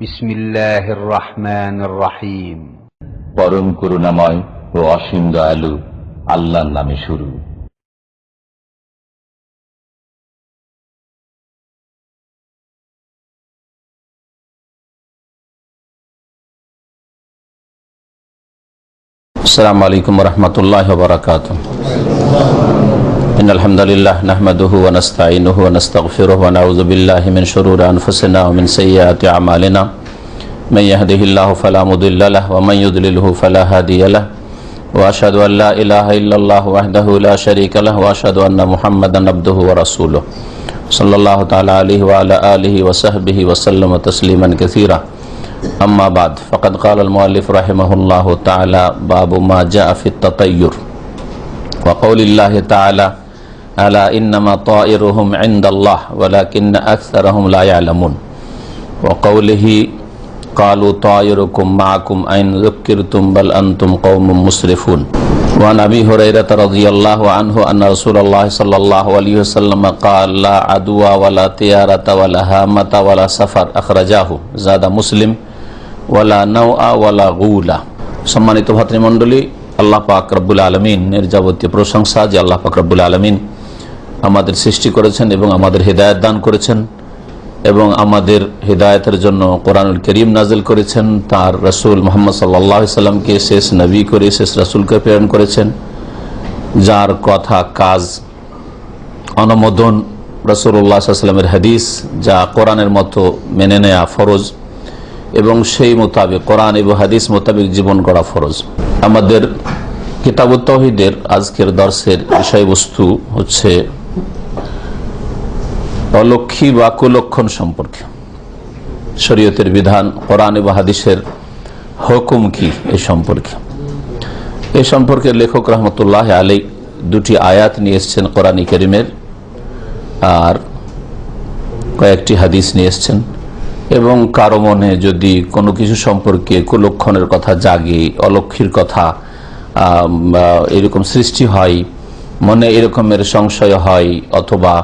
বিসমিল্লাহির রহমানির রহিম। পরম করুণাময় ও অসীম দয়ালু আল্লাহর নামে শুরু। আসসালামু আলাইকুম ওয়া রাহমাতুল্লাহি ওয়া বারাকাতুহু। ইন্নাল হামদালিল্লাহ নাহমাদুহু ওয়া নাস্তাঈনুহু ওয়া নাস্তাগফিরুহু ওয়া নাউযু বিল্লাহি মিন শুরুরি আনফুসিনা ওয়া মিন সাইয়্যাতি আমালিনা। মান ইয়াহদিহিল্লাহু ফালা মুদিল্লা লাহু ওয়া মান ইউদ্লিলহু ফালা হাদিয়া লাহু। ওয়া আশহাদু আল লা ইলাহা ইল্লাল্লাহু ওয়াহদাহু লা শারীকা লাহু ওয়া আশহাদু আন্না মুহাম্মাদান আবদুহু ওয়া রাসূলুহু সাল্লাল্লাহু তাআলা আলাইহি ওয়া আলা আলিহি ওয়া সাহবিহি ওয়া সাল্লামা তাসলিমান কাসীরা। আম্মা বাদ, ফাকাদ ক্বালা আল মুআল্লিফ রাহিমাহুল্লাহু তাআলা বাবু মা জাআ ফিত তাতায়্যুর ওয়া কওলিল্লাহি তাআলা আলা ইন্নামা তায়িরুহুম ইনদাল্লাহ ওয়ালাকিন্না আকসারাহুম লা ইয়ালামুন ওয়া কওলিহি ক্বালু তায়িরুকুম মাআকুম আইন যুক্কিরতুম বাল আনতুম কওমুম মুসরিফুন। ওয়া আন আবি হুরায়রা রাদিয়াল্লাহু আনহু আন্না রাসূলুল্লাহ সাল্লাল্লাহু আলাইহি ওয়াসাল্লাম ক্বালা লা আদওয়া ওয়ালা তিয়ারাতা ওয়ালা হামাতা ওয়ালা সাফার আখরাজাহু যাদা মুসলিম ওয়ালা নাওআ ওয়ালা গুলা। সম্মানিত ভাতৃমণ্ডলী, আল্লাহ পাক রব্বুল আলামিন এর যাবতীয় প্রশংসা যে আল্লাহ পাক রব্বুল আলামিন আমাদের সৃষ্টি করেছেন এবং আমাদের হেদায়েত দান করেছেন এবং আমাদের হেদায়েতের জন্য কোরআনুল কারীম নাজিল করেছেন। তার রাসূল মুহাম্মদ সাল্লাল্লাহু আলাইহি সাল্লামকে শেষ নবী করে শেষ রাসূলকে প্রেরণ করেছেন, যার কথা কাজ অনুমোদন রাসূলুল্লাহ সাল্লাল্লাহু আলাইহি সাল্লামের হাদিস যা কোরআনের মতো মেনে নেওয়া ফরজ এবং সেই মোতাবেক কোরআন এবং হাদিস মোতাবেক জীবন গড়া ফরজ। আমাদের কিতাবুত তাওহীদের আজকের দর্শের বিষয়বস্তু হচ্ছে অলক্ষী বা কুলক্ষণ সম্পর্কে শরীয়তের বিধান, কোরআন এবং হাদিসের হুকুম কি এই সম্পর্কে লেখক রহমতুল্লাহ আলাইহি দুটি আয়াত নিয়ে এসেছেন কোরআন কারীমের, আর কয়েকটি হাদিস নিয়ে এসেছেন। এবং কারো মনে যদি কোনো কিছু সম্পর্কে কুলক্ষণের কথা জাগে, অলক্ষীর কথা এরকম সৃষ্টি হয়, মনে এরকমের সংশয় হয় অথবা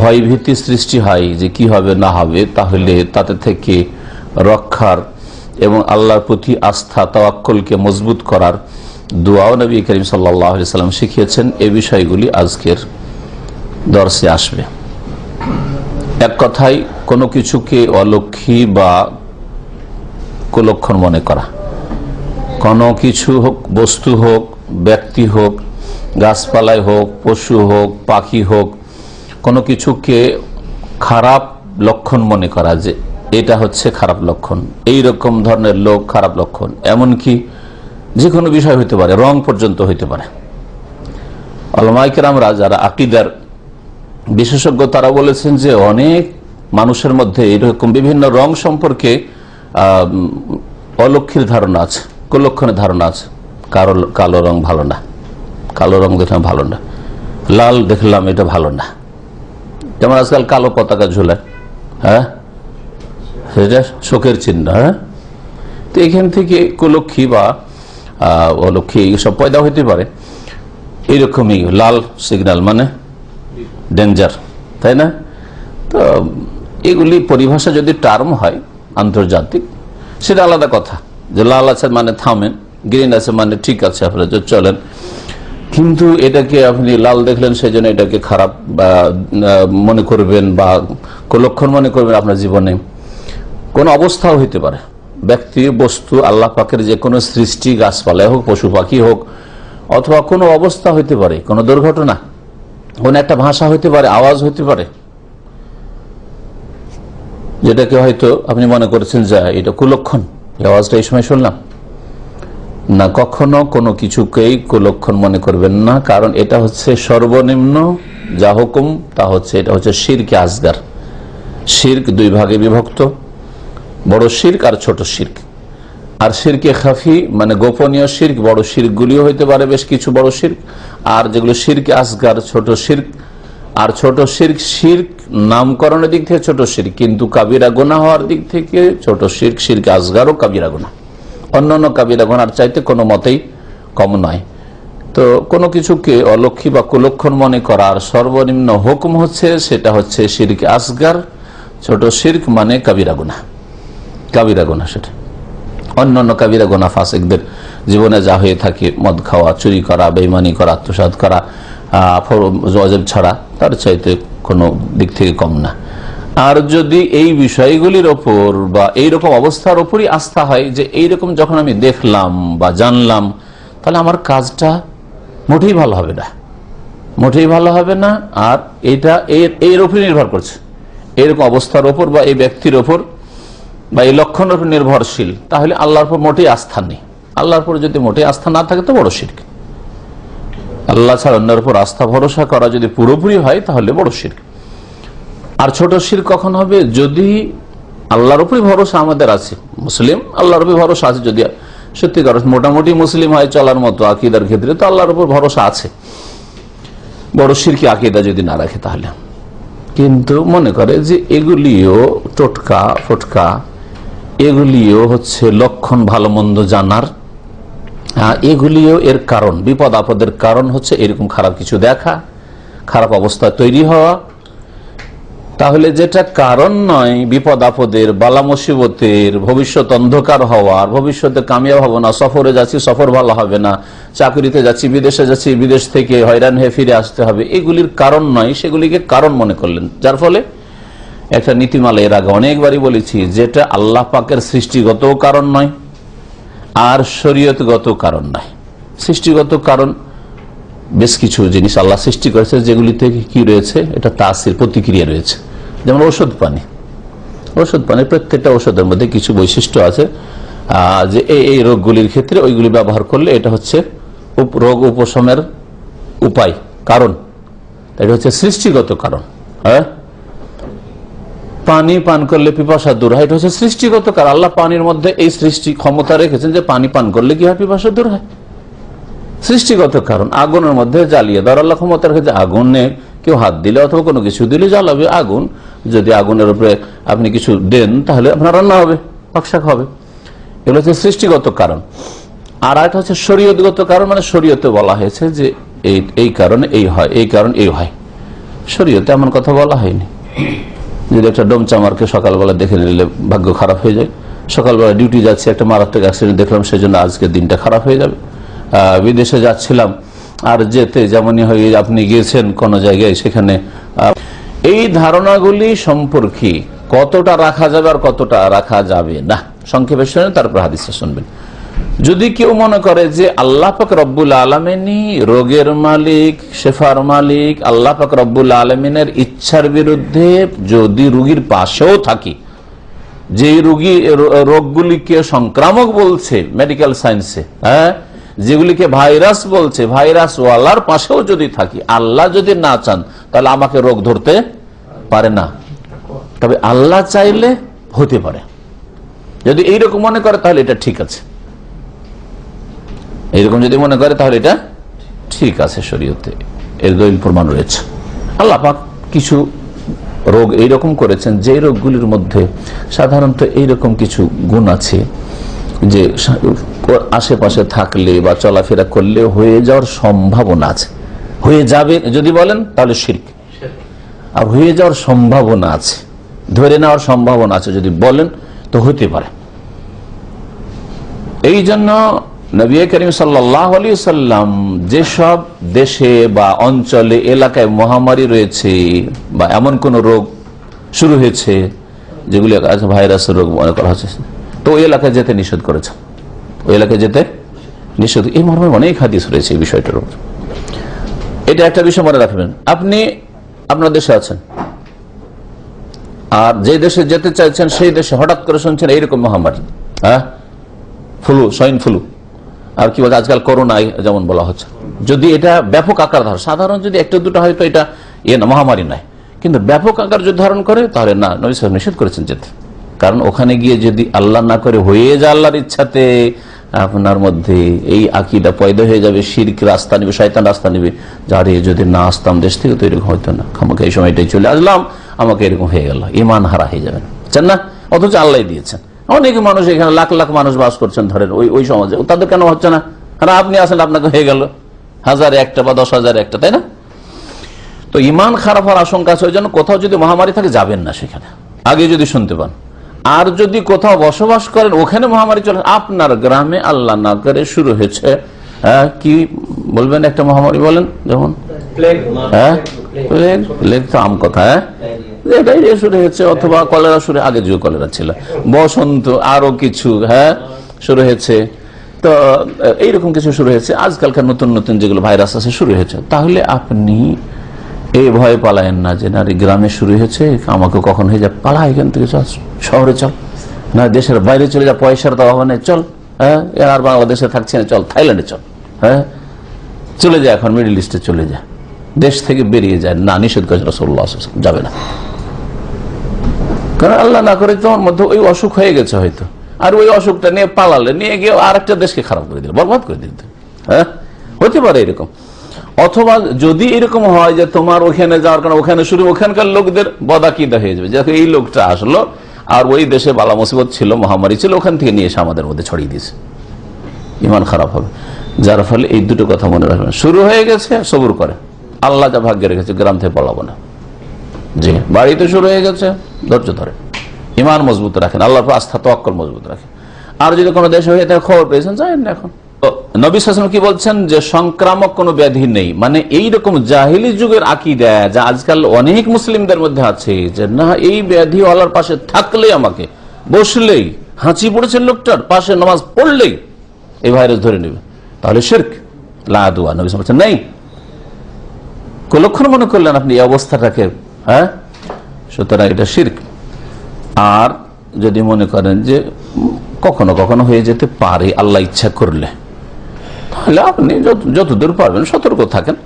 ভয়ভীতি সৃষ্টি হয় যে কি হবে না হবে, তাহলে তাতে থেকে রক্ষার এবং আল্লাহর প্রতি আস্থা তাওয়াক্কুলকে মজবুত করার দোয়াও নবী করিম সাল্লাল্লাহু আলাইহি সাল্লাম শিখিয়েছেন। এই বিষয়গুলি আজকের দর্শে আসবে। এক কথায় কোনো কিছুকে অলক্ষী বা কুলক্ষণ মনে করা, কোনো কিছু হোক, বস্তু হোক, ব্যক্তি হোক, গাছপালাই হোক, পশু হোক, পাখি হোক, কোনো কিছুকে খারাপ লক্ষণ মনে করা যে এটা হচ্ছে খারাপ লক্ষণ, এই রকম ধরনের লোক খারাপ লক্ষণ। এমনকি যে কোনো বিষয় হইতে পারে, রং পর্যন্ত হইতে পারে। উলামায়ে কেরামরা যারা আকীদার বিশেষজ্ঞ তারা বলেছেন যে অনেক মানুষের মধ্যে এরকম বিভিন্ন রং সম্পর্কে অলক্ষীর ধারণা আছে, কুলক্ষণের ধারণা আছে। কালো রং ভালো না, কালো রং দেখলাম ভালো না, লাল দেখলাম এটা ভালো না। যেমন আজকাল কালো পতাকা ঝুলায়, হ্যাঁ, সেটা শোকের চিহ্ন। হ্যাঁ, তো এখান থেকে কুলক্ষী বা অলক্ষী সব পয়দা হইতে পারে। এইরকমই লাল সিগন্যাল মানে ডেঞ্জার, তাই না? তো এগুলি পরিভাষা যদি টার্ম হয় আন্তর্জাতিক, সেটা আলাদা কথা, যে লাল আছে মানে থামেন, গ্রিন আছে মানে ঠিক আছে আপনারা চলেন। কিন্তু এটাকে আপনি লাল দেখলেন সেই জন্য এটাকে খারাপ বা মনে করবেন বা কুলক্ষণ মনে করবেন আপনার জীবনে। কোন অবস্থাও হইতে পারে, ব্যক্তি, বস্তু, আল্লাহ পাকের যে কোনো সৃষ্টি, গাছপালা হোক, পশু পাখি হোক, অথবা কোনো অবস্থা হইতে পারে, কোনো দুর্ঘটনা, কোন একটা ভাষা হইতে পারে, আওয়াজ হইতে পারে, যেটাকে হয়তো আপনি মনে করেছেন যে এটা কুলক্ষণ, এই আওয়াজটা এই সময় শুনলাম না। কখনো কোনো কিছুকেই কুলক্ষণ মনে করবেন না, কারণ এটা হচ্ছে সর্বনিম্ন যা হুকুম তা হচ্ছে, এটা হচ্ছে শিরকে আসগার। শিরক দুই ভাগে বিভক্ত, বড় শিরক আর ছোট শিরক। আর শিরকে খাফি মানে গোপনীয় শিরক, বড় শিরকগুলিও হইতে পারে বেশ কিছু বড় শিরক, আর যেগুলো শিরকে আসগার ছোট শিরক। আর ছোট শিরক, শিরক নামকরণের দিক থেকে ছোট শিরক, কিন্তু কাবিরা গুনাহ হওয়ার দিক থেকে ছোট শিরক, শিরকে আসগার ও কাবিরা গুনাহ অন্যান্য কাবিরা গুনার চাইতে কোনো মতেই কম নয়। তো কোনো কিছুকে অলক্ষী বা কুলক্ষণ মনে করার সর্বনিম্ন হুকুম হচ্ছে, সেটা হচ্ছে শিরকে আসগার, ছোট শিরক মানে কাবিরা গুনাহ। কাবিরা গুনাহ সেটা। অন্যান্য কাবিরা গুনাহ ফাসিকদের জীবনে যা হয়ে থাকে, মদ খাওয়া, চুরি করা, বেঈমানি করা, আত্মসাৎ করা, ওয়াজিব ছাড়া, তার চাইতে কোনো দিক থেকে কম না। আর যদি এই বিষয়গুলির ওপর বা এইরকম অবস্থার ওপরই আস্থা হয় যে এইরকম যখন আমি দেখলাম বা জানলাম, তাহলে আমার কাজটা মোটেই ভালো হবে না, মোটেই ভালো হবে না। আর এটা এর উপরে নির্ভর করছে, এরকম অবস্থার ওপর বা এই ব্যক্তির ওপর বা এই লক্ষণের উপর নির্ভরশীল, তাহলে আল্লাহর উপর মোটেই আস্থা নেই। আল্লাহর উপর যদি মোটেই আস্থা না থাকে তো বড় শিরক। আল্লাহ ছাড়া অন্যের উপর আস্থা ভরসা করা যদি পুরোপুরি হয় তাহলে বড় শিরক। আর ছোট শিরক কখন হবে? যদি আল্লাহর উপরই ভরসা আমাদের আছে, মুসলিম আল্লাহর উপর ভরসা আছে, যদি সত্যিকার মোটামুটি মুসলিম হয় চলার মতো আকীদার ক্ষেত্রে, তো আল্লাহর উপর ভরসা আছে। বড় শিরকি আকীদা যদি না রাখে তাহলে, কিন্তু মনে করে যে এগুলিও টোটকা ফটকা, এগুলিও হচ্ছে লক্ষণ ভালো মন্দ জানার, এগুলিও এর কারণ, বিপদ আপদের কারণ হচ্ছে এরকম খারাপ কিছু দেখা, খারাপ অবস্থা তৈরি হওয়া। তাহলে যেটা কারণ নয় বিপদ আপদের, বালা মুসিবতের, ভবিষ্যৎ অন্ধকার হওয়ার, ভবিষ্যতে কামিয়াব হবো না, সফরে যাচ্ছি সফর ভালো হবে না, চাকরিতে যাচ্ছি, বিদেশে যাচ্ছি, বিদেশ থেকে হয়রান হয়ে ফিরে আসতে হবে, এগুলির কারণ নয়, সেগুলিকে কারণ মনে করলেন। যার ফলে একটা নীতিমালা এর আগে অনেকবারই বলেছি, যেটা আল্লাহ পাকের সৃষ্টিগত কারণ নয় আর শরীয়তগত কারণ নয়। সৃষ্টিগত কারণ বেশ কিছু জিনিস আল্লাহ সৃষ্টি করেছে, যেগুলিতে কি রয়েছে, এটা তাসির, প্রতিক্রিয়া রয়েছে। যেমন ওষুধ পানি, ওষুধ পানি প্রত্যেকটা ওষুধের মধ্যে কিছু বৈশিষ্ট্য আছে যে এই রোগগুলির ক্ষেত্রে ওইগুলি ব্যবহার করলে এটা হচ্ছে রোগ উপশমের উপায়, কারণ। এটা হচ্ছে সৃষ্টিগত কারণ। হ্যাঁ, পানি পান করলে পিপাসা দূর হয়, এটা হচ্ছে সৃষ্টিগত কারণ। আল্লাহ পানির মধ্যে এই সৃষ্টি ক্ষমতা রেখেছেন যে পানি পান করলে কি হয়, পিপাসা দূর হয়, সৃষ্টিগত কারণ। আগুনের মধ্যে জ্বালিয়ে দেওয়ার আল্লাহ ক্ষমতা রেখেছে, আগুনে কেউ হাত দিলে অথবা কোনো কিছু দিলে জ্বালাবে আগুন। যদি আগুনের উপরে আপনি কিছু দেন তাহলে আপনার রান্না হবে, পাকশাক হবে। এগুলো হচ্ছে সৃষ্টিগত কারণ। আর একটা হচ্ছে শরীয়তগত কারণ, মানে শরীয়তে বলা হয়েছে যে এই কারণে এই হয়, এই কারণ এই হয়। শরীয়তে এমন কথা বলা হয়নি। যদি একটা ডোমচামারকে সকালবেলা দেখে নিলে ভাগ্য খারাপ হয়ে যায়, সকালবেলা ডিউটি যাচ্ছে, একটা মারাত্মক অ্যাক্সিডেন্ট দেখলাম, সেই জন্য আজকের দিনটা খারাপ হয়ে যাবে। বিদেশে যাচ্ছিলাম আর যেতে যেমনই হয়ে আপনি গিয়েছেন কোন জায়গায়, সেখানে এই ধারণাগুলি সম্পর্কে কতটা রাখা যাবে আর কতটা রাখা যাবে না, সংক্ষেপে শুনেন, তারপর হাদিসে শুনবেন। যদি কেউ মনে করে যে আল্লাহ পাক রব্বুল আলামিনই রোগের মালিক, শেফার মালিক, আল্লাহ পাক রব্বুল আলামিনের ইচ্ছার বিরুদ্ধে যদি রোগীর পাশেও থাকি, যে রোগগুলিকে সংক্রামক বলছে মেডিকেল সায়েন্সে, হ্যাঁ, যেগুলিকে ভাইরাস বলছে, ভাইরাস ওয়ালার পাশেও যদি থাকি, আল্লাহ যদি না চান তাহলে আমাকে রোগ ধরতে পারে না। তবে আল্লাহ চাইলে হতে পারে। যদি এইরকম মনে করে তাহলে এটা ঠিক আছে, এইরকম যদি মনে করে তাহলে এটা ঠিক আছে, শরীয়তে এর দলিল প্রমাণ রয়েছে। আল্লাহ পাক কিছু রোগ এইরকম করেছেন যে রোগগুলির মধ্যে সাধারণত এইরকম কিছু গুণ আছে যে আশেপাশে থাকলে বা চলাফেরা করলে হয়ে যাওয়ার সম্ভাবনা আছে। হয়ে যাবে যদি বলেন তাহলে শিরক, আর হয়ে যাওয়ার সম্ভাবনা আছে, ধরে নেওয়ার সম্ভাবনা আছে যদি বলেন তো হতে পারে। এই জন্য নবী করিম সাল্লাল্লাহু আলাইহি সাল্লাম যেসব দেশে বা অঞ্চলে এলাকায় মহামারী রয়েছে বা এমন কোন রোগ শুরু হয়েছে যেগুলি ভাইরাসের রোগ মনে করা হচ্ছে, তো ওই এলাকায় যেতে নিষেধ করেছে, ওই এলাকায় যেতে নিষেধ। এই মর্মে অনেক হাদিস রয়েছে এই বিষয়টার উপর। এটা একটা বিষয় মনে রাখবেন। আপনি আপনার দেশে আছেন আর যে দেশে যেতে চাইছেন সেই দেশে হঠাৎ করে শুনছেন এইরকম মহামারী, হ্যাঁ, ফ্লু, সোয়াইন ফ্লু, আর কি বলছে আজকাল করোনা যেমন বলা হচ্ছে। যদি এটা ব্যাপক আকার ধারণ, সাধারণ যদি একটা দুটো হয়তো এটা মহামারী নয়, কিন্তু ব্যাপক আকার যদি ধারণ করে তাহলে না, নবী সাল্লাল্লাহু আলাইহি ওয়াসাল্লাম নিষেধ করেছেন যেতে। কারণ ওখানে গিয়ে যদি আল্লাহ না করে হয়ে যায় আল্লাহর ইচ্ছাতে আপনার মধ্যে এই আকীদা পয়দা হয়ে যাবে, শিরক রাস্তা নিবে, শয়তান রাস্তা নিবে, যারে যদি না আসতাম দেশ থেকে তো এরকম হইতো না, আমাকে এই সময়টাই চলে আসলাম, আমাকে এরকম হয়ে গেল, ঈমান হারা হয়ে যাবেন, বুঝছেন না? অথচ আল্লাহ দিয়েছেন। অনেক মানুষ এখানে লাখ লাখ মানুষ বাস করছেন ধরেন ওই সমাজে, তাদের কেন হচ্ছে না? আর আপনি আসেন আপনাকে হয়ে গেল 1001টা বা 10,001টা, তাই না? তো ঈমান খারাপ হওয়ার আশঙ্কা আছে। ওই জন্য কোথাও যদি মহামারী থাকে যাবেন না সেখানে, আগে যদি শুনতে পান। আর যদি কোথাও বসবাস করেন ওখানে মহামারী চলে, আপনার গ্রামে আল্লাহ না করে শুরু হয়েছে কি বলবেন, একটা মহামারী বলেন, যেমন প্লেগ তো আম কথা, এটাই শুরু হয়েছে, অথবা কলেরা শুরু, আগে যে কলেরা ছিল, বসন্ত আরো কিছু শুরু হয়েছে, তো এইরকম কিছু শুরু হয়েছে, আজকালকার নতুন নতুন যেগুলো ভাইরাস আছে শুরু হয়েছে, তাহলে আপনি এই ভয় পালায়েন না যে নারী গ্রামে শুরু হয়েছে, আমাকে কখন হয়ে যায়, পালা এখান থেকে চল, শহরে চল, না দেশের বাইরে চলে যা, পয়সার তো অভাব নেই, চল, আর বাংলাদেশে থাকছে না, চল থাইল্যান্ডে চল, চলে যায়, এখন মিডল ইস্টে চলে যায়, দেশ থেকে বেরিয়ে যায়, না নিষেধ করেছে রাসূলুল্লাহ সাল্লাল্লাহু আলাইহি ওয়াসাল্লাম, যাবে না, কারণ আল্লাহ না করে তোমার মধ্যে ওই অসুখ হয়ে গেছে হয়তো, আর ওই অসুখটা নিয়ে পালালে, নিয়ে গিয়ে আর একটা দেশকে খারাপ করে দিল, বরবাদ করে দিল, হতে পারে এরকম। অথবা যদি এরকম হয় যে তোমার ওখানে যাওয়ার কারণে ওখানে শুরু, ওখানকার লোকদের বদাকিদা হয়ে যাবে, যাতে এই লোকটা আসলো আর ওই দেশে বালা মুসিবত ছিল, মহামারী ছিল, ওখান থেকে নিয়ে এসে আমাদের মধ্যে ছড়িয়ে দিয়েছে, ইমান খারাপ হবে। যার ফলে এই দুটো কথা মনে রাখবেন, শুরু হয়ে গেছে সবুর করে, আল্লাহ যা ভাগ্যে রেখেছে, গ্রাম থেকে পালাবো না, জি বাড়িতে শুরু হয়ে গেছে, ধৈর্য ধরে ইমান মজবুত রাখেন, আল্লাহর উপর আস্থা তাওয়াক্কুল মজবুত রাখেন। আর যদি কোনো দেশে হয়ে থাকে খবর পেয়েছেন, যায়েন না। এখন নবী সাল্লাল্লাহু আলাইহি ওয়াসাল্লাম কি বলছেন যে সংক্রামক কোনো ব্যাধি নেই, মানে এইরকম জাহিলি যুগের আকীদা যা আজকাল অনেক মুসলিমদের মধ্যে আছে, যে না এই ব্যাধি আল্লাহর পাশে থাকলেই, আমাকে বসলেই, হাঁচি পড়েছে লোকটার পাশে নামাজ পড়লেই এই ভাইরাস ধরে নেবে, তাহলে শিরক লা দুয়া। নবী সাল্লাল্লাহু আলাইহি ওয়াসাল্লাম নাই, কুলক্ষণ মনে করলেন আপনি এই অবস্থাটাকে, সুতরাং এটা শিরক। আর যদি মনে করেন যে কখনো কখনো হয়ে যেতে পারে আল্লাহ ইচ্ছা করলে, তাহলে আপনি যতদূর পারবেন সতর্ক থাকেন।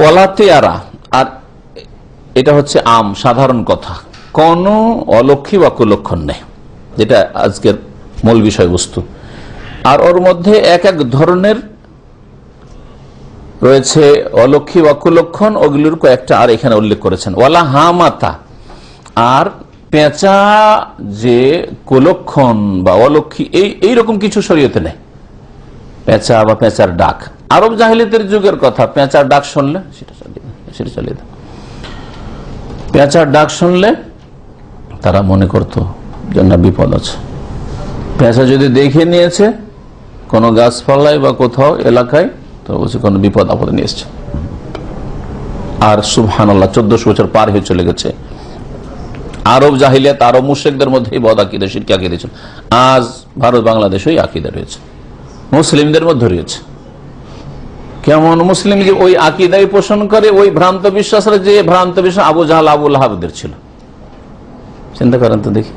ওয়ালা তেয়ারা, আর এটা হচ্ছে আম সাধারণ কথা, কোন অলক্ষী বা কুলক্ষণ নেই, যেটা আজকের মূল বিষয়বস্তু। আর ওর মধ্যে এক এক ধরনের রয়েছে অলক্ষী বা কুলক্ষণ, ওগুলোর কয়েকটা আর এখানে উল্লেখ করেছেন। ওয়ালা হামাতা, আর পেঁচা যে কুলক্ষণ বা অলক্ষী এইরকম কিছু শরীয়তে নেই, পেঁচা বা পেঁচার ডাক, আরব জাহিলিয়াতের যুগের কথা, পেঁচার ডাক শুনলে সেটা চালিয়ে দেয়, পেঁচার ডাক শুনলে তারা মনে করতো যে না বিপদ আছে, পেঁচা যদি দেখে নিয়েছে কোনো গাছপালায় বা কোথাও এলাকায়, তো বলছে কোনো বিপদ আপদে নিয়ে এসছে। আর সুবহানাল্লাহ 1400 বছর পার হয়ে চলে গেছে, আরব জাহিলিয়াত আরব মুশরিকদের মধ্যে বদ আকীদা শিরকি আকীদা ছিল, আজ ভারত বাংলাদেশেই আকীদা রয়েছে, মুসলিমদের মধ্যে রয়েছে। কেমন মুসলিম যে ওই আকীদাই পোষণ করে, ওই ভ্রান্ত বিশ্বাসের যে ভ্রান্ত বিশ্বাস আবু জাহাল আবু লাহাবদের ছিল, চিন্তা করেন তো দেখি।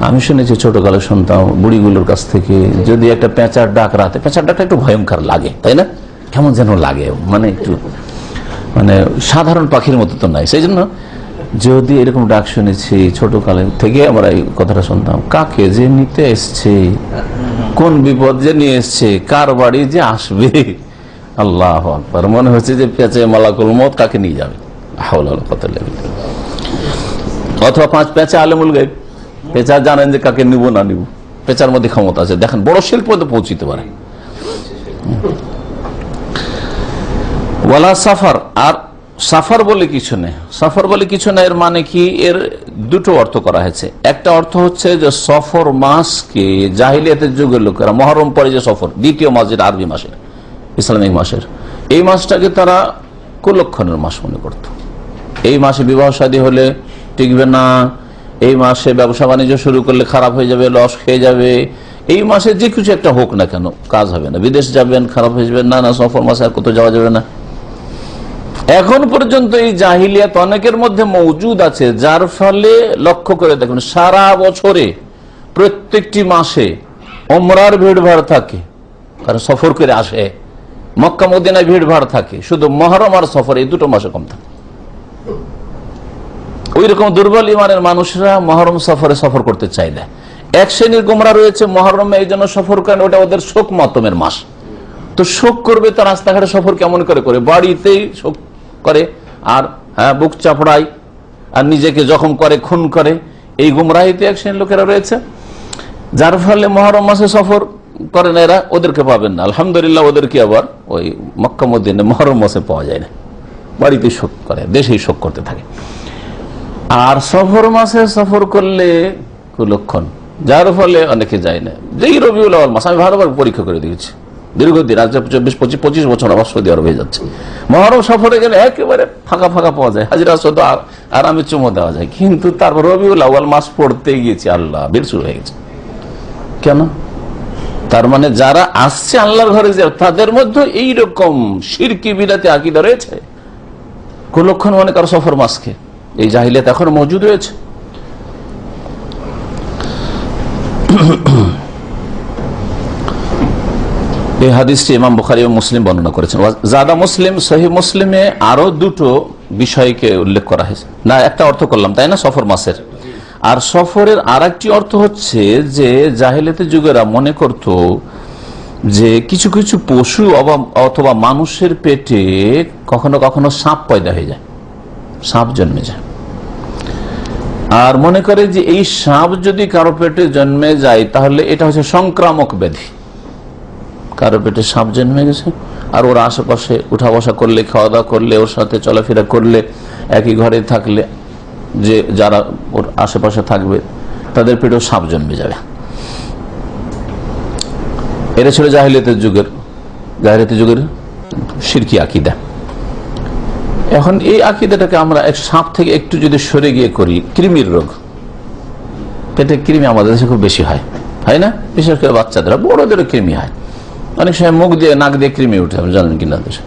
আমি শুনেছি, ছোটকালে শুনতাম বুড়িগুলোর কাছ থেকে, যদি একটা পেঁচার ডাক রাতে, পেঁচার ডাকটা একটু ভয়ঙ্কর লাগে তাই না, কেমন যেন লাগে, মানে একটু মানে সাধারণ পাখির মতো তো নাই, সেই জন্য যদি এরকম ডাক শুনেছি ছোটকালে থেকে, আমরা এই কথাটা শুনতাম, কাকে যে নিতে এসছে, কোন বিপদ যে নিয়ে এসছে, কার বাড়ি যে আসবে, আল্লাহু আকবার, মনে হচ্ছে যে পেঁচে মালাকুল মউত কাকে নিয়ে যাবে, অথবা 5 পেঁচা আলেমুল গায়ব, পেঁচা জানেন যে কাকে নিব না নিব, পেঁচার মধ্যে ক্ষমতা আছে, দেখেন বড় শিল্প পৌঁছিতে পারে। ওয়ালা সাফার, আর সাফার বলে কিছু নেই, সাফার বলে কিছু নেই এর মানে কি, এর দুটো অর্থ করা হয়েছে। একটা অর্থ হচ্ছে যে সফর মাসকে জাহিলিয়াতের যুগের লোকেরা, মহরম পরে যে সফর, দ্বিতীয় মাস যেটা আরবি মাসের, ইসলামিক মাসের, এই মাসটাকে তারা কুলক্ষণের মাস মনে করত। এই মাসে বিবাহ শাদী হলে টিকবে না, এই মাসে ব্যবসা বাণিজ্য শুরু করলে খারাপ হয়ে যাবে, লস খেয়ে যাবে, এই মাসে যে কিছু একটা হোক না কেন কাজ হবে না, বিদেশ যাবেন খারাপ হয়ে যাবে, না না সফর মাসে আর কোথাও যাওয়া যাবে না। এখন পর্যন্ত এই জাহিলিয়াত অনেকের মধ্যে মওজুদ আছে, যার ফলে লক্ষ্য করে দেখুন সারা বছরে প্রত্যেকটি মাসে ওমরার ভিড়ভাড় থাকে, কারণ সফর করে আসে, মক্কা মদিনায় ভিড়ভাড় থাকে, শুধু মুহররম আর সফর এই দুটো মাসে কম থাকে। ওই রকম দুর্বল ইমানের মানুষরা মুহররম সফরে সফর করতে চায় না। এক শ্রেণীর গোমরা রয়েছে, মুহররমে এই জন্য সফর করেন, ওটা ওদের শোক মাতমের মাস, তো শোক করবে তো রাস্তাঘাটে সফর কেমন করে করে, বাড়িতেই শোক করে, আর বুক চাপড়ায়, আর নিজেকে জখম করে, খুন করে, এই গুমরাহিতে এক শ্রেণীর লোকেরা রয়েছে, যার ফলে মুহররম মাসে সফর করেন এরা, ওদেরকে পাবেন না। আলহামদুলিল্লাহ, ওদেরকে আবার ওই মক্কা মদিনায় মুহররম মাসে পাওয়া যায় না, বাড়িতে শোক করে, দেশেই শোক করতে থাকে। আর সফর মাসে সফর করলে কুলক্ষণ, যার ফলে অনেকে যায় না। যেই রবিউল আউয়াল মাস, আমি ভালোভাবে পরীক্ষা করে দিয়েছি দীর্ঘদিন, আজ 24-25 বছর আবার সৌদি আরব হয়ে যাচ্ছে। মহরম সফরে গেলে একেবারে ফাঁকা ফাঁকা পাওয়া যায়, হাজিরা সদ আরামে চুমো দেওয়া যায়, কিন্তু তারপর রবিউল আউয়াল মাস পড়তে গিয়েছি আল্লাহ ভিড় শুরু হয়ে গেছে। কেন? তার মানে যারা আসছে আল্লাহর ঘরে যে তাদের মধ্যে এইরকম শিরকি বিদাতি আকীদা রয়েছে। কুলক্ষণ মনে করো সফর মাসকে, এই জাহিলিয়াত এখন মজুদ রয়েছে। এই হাদিসটি ইমাম বুখারী ও মুসলিম বর্ণনা করেছেন। জাদা মুসলিম, সহিহ মুসলিমে আরো দুটো বিষয়কে উল্লেখ করা হয়েছে। না, একটা অর্থ করলাম তাই না সফর মাসের। আর সফরের আর একটি অর্থ হচ্ছে যে জাহেলিয়াতের যুগেরা মনে করত যে কিছু কিছু পশু অথবা মানুষের পেটে কখনো কখনো সাপ পয়দা হয়ে যায়, সাপ জন্মে যায়। আর মনে করে যে এই সাপ যদি কারো পেটে জন্মে যায় তাহলে এটা হচ্ছে সংক্রামক ব্যাধি। কারো পেটে সাপ জন্মে গেছে, আর ওর আশেপাশে উঠা বসা করলে, খাওয়া দাওয়া করলে, ওর সাথে চলাফেরা করলে, একই ঘরে থাকলে যে যারা ওর আশেপাশে থাকবে তাদের পেটেও সাপ জন্মে যাবে। এটা ছিল জাহিলিয়াতের যুগের শিরকি আকীদা। এখন এই আকীদাটাকে আমরা এক সাপ থেকে একটু যদি সরে গিয়ে করি, কৃমির রোগ, পেটে কৃমি আমাদের দেশে খুব বেশি হয় না? বিশেষ করে বাচ্চাদের, বড়দেরও কৃমি হয়। অনেক সময় মুখ দিয়ে নাক দিয়ে কৃমি উঠে, আপনি জানেন কিনা দেশে।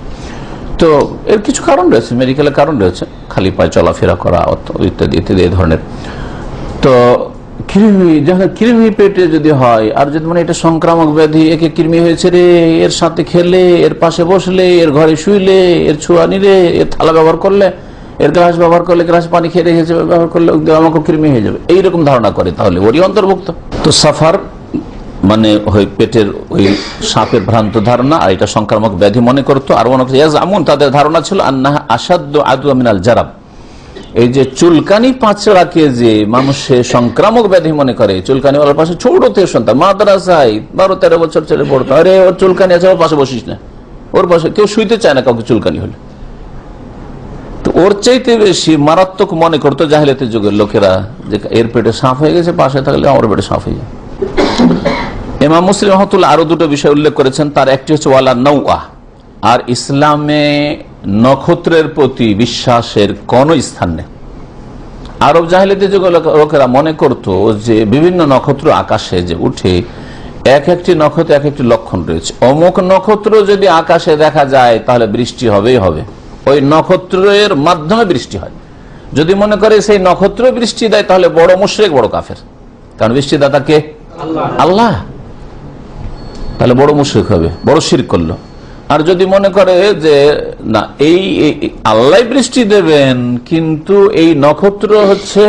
তো এর কিছু কারণ রয়েছে, মেডিকেলের কারণ রয়েছে, খালি পায়ে চলাফেরা করা ইত্যাদি ইত্যাদি এই ধরনের। তো কৃমি, যখন কৃমি পেটে যদি হয়, আর যদি মানে এটা সংক্রামক ব্যাধি, একে কৃমি হয়েছে রে, এর সাথে খেলে, এর পাশে বসলে, এর ঘরে শুইলে, এর ছোঁয়া নিলে, এর থালা ব্যবহার করলে, এর গ্লাস ব্যবহার করলে, গ্লাস পানি খেয়ে রেখেছে ব্যবহার করলে আমাকে কৃমি হয়ে যাবে, এইরকম ধারণা করে, তাহলে ওরই অন্তর্ভুক্ত। তো সাফার মানে ওই পেটের ওই সাপের ভ্রান্ত ধারণা, আর এটা সংক্রামক ব্যাধি মনে করতো। আর মনে করতো এমন তাদের ধারণা ছিল আন্নাহা আসাদ্দু আদওয়া মিনাল জারাব, এই যে চুলকানি পাঁচড়াকে যে মানুষের সংক্রামক ব্যাধি মনে করে, চুলকানি ওর পাশে ছোট থেকে সন্তান মাদ্রাসায় 12-13 বছর ছেলে পড়তো, আরে ওর চুলকানি আছে, ওর পাশে বসিস না, ওর পাশে কেউ শুইতে চায় না কাউকে চুলকানি হলে। তো ওর চাইতে বেশি মারাত্মক মনে করতো জাহিলিয়াতের যুগের লোকেরা যে এর পেটে সাপ হয়ে গেছে, পাশে থাকলে আমার পেটে সাপ হয়ে যায়। ইমাম মুসলিম রাহমাতুল্লাহ আরো দুটো বিষয় উল্লেখ করেছেন, তার একটি হচ্ছে ওয়ালা নওয়া, আর ইসলামে নক্ষত্রের প্রতি বিশ্বাসের কোন স্থান নেই। আরব জাহেলিয়াতের যুগের লোকেরা মনে করত যে বিভিন্ন নক্ষত্র আকাশে যে উঠে, এক একটি নক্ষত্র এক একটি লক্ষণ রয়েছে। অমুক নক্ষত্র যদি আকাশে দেখা যায় তাহলে বৃষ্টি হবেই হবে, ওই নক্ষত্রের মাধ্যমে বৃষ্টি হয়। যদি মনে করে সেই নক্ষত্র বৃষ্টি দেয় তাহলে বড় মুশরিক, বড় কাফের, কারণ বৃষ্টিদাতা কে? আল্লাহ, তাহলে বড় মুশরিক হবে, বড় শিরক করলো। আর যদি মনে করে যে না, এই আল্লাহ বৃষ্টি দেবেন, কিন্তু এই নক্ষত্র হচ্ছে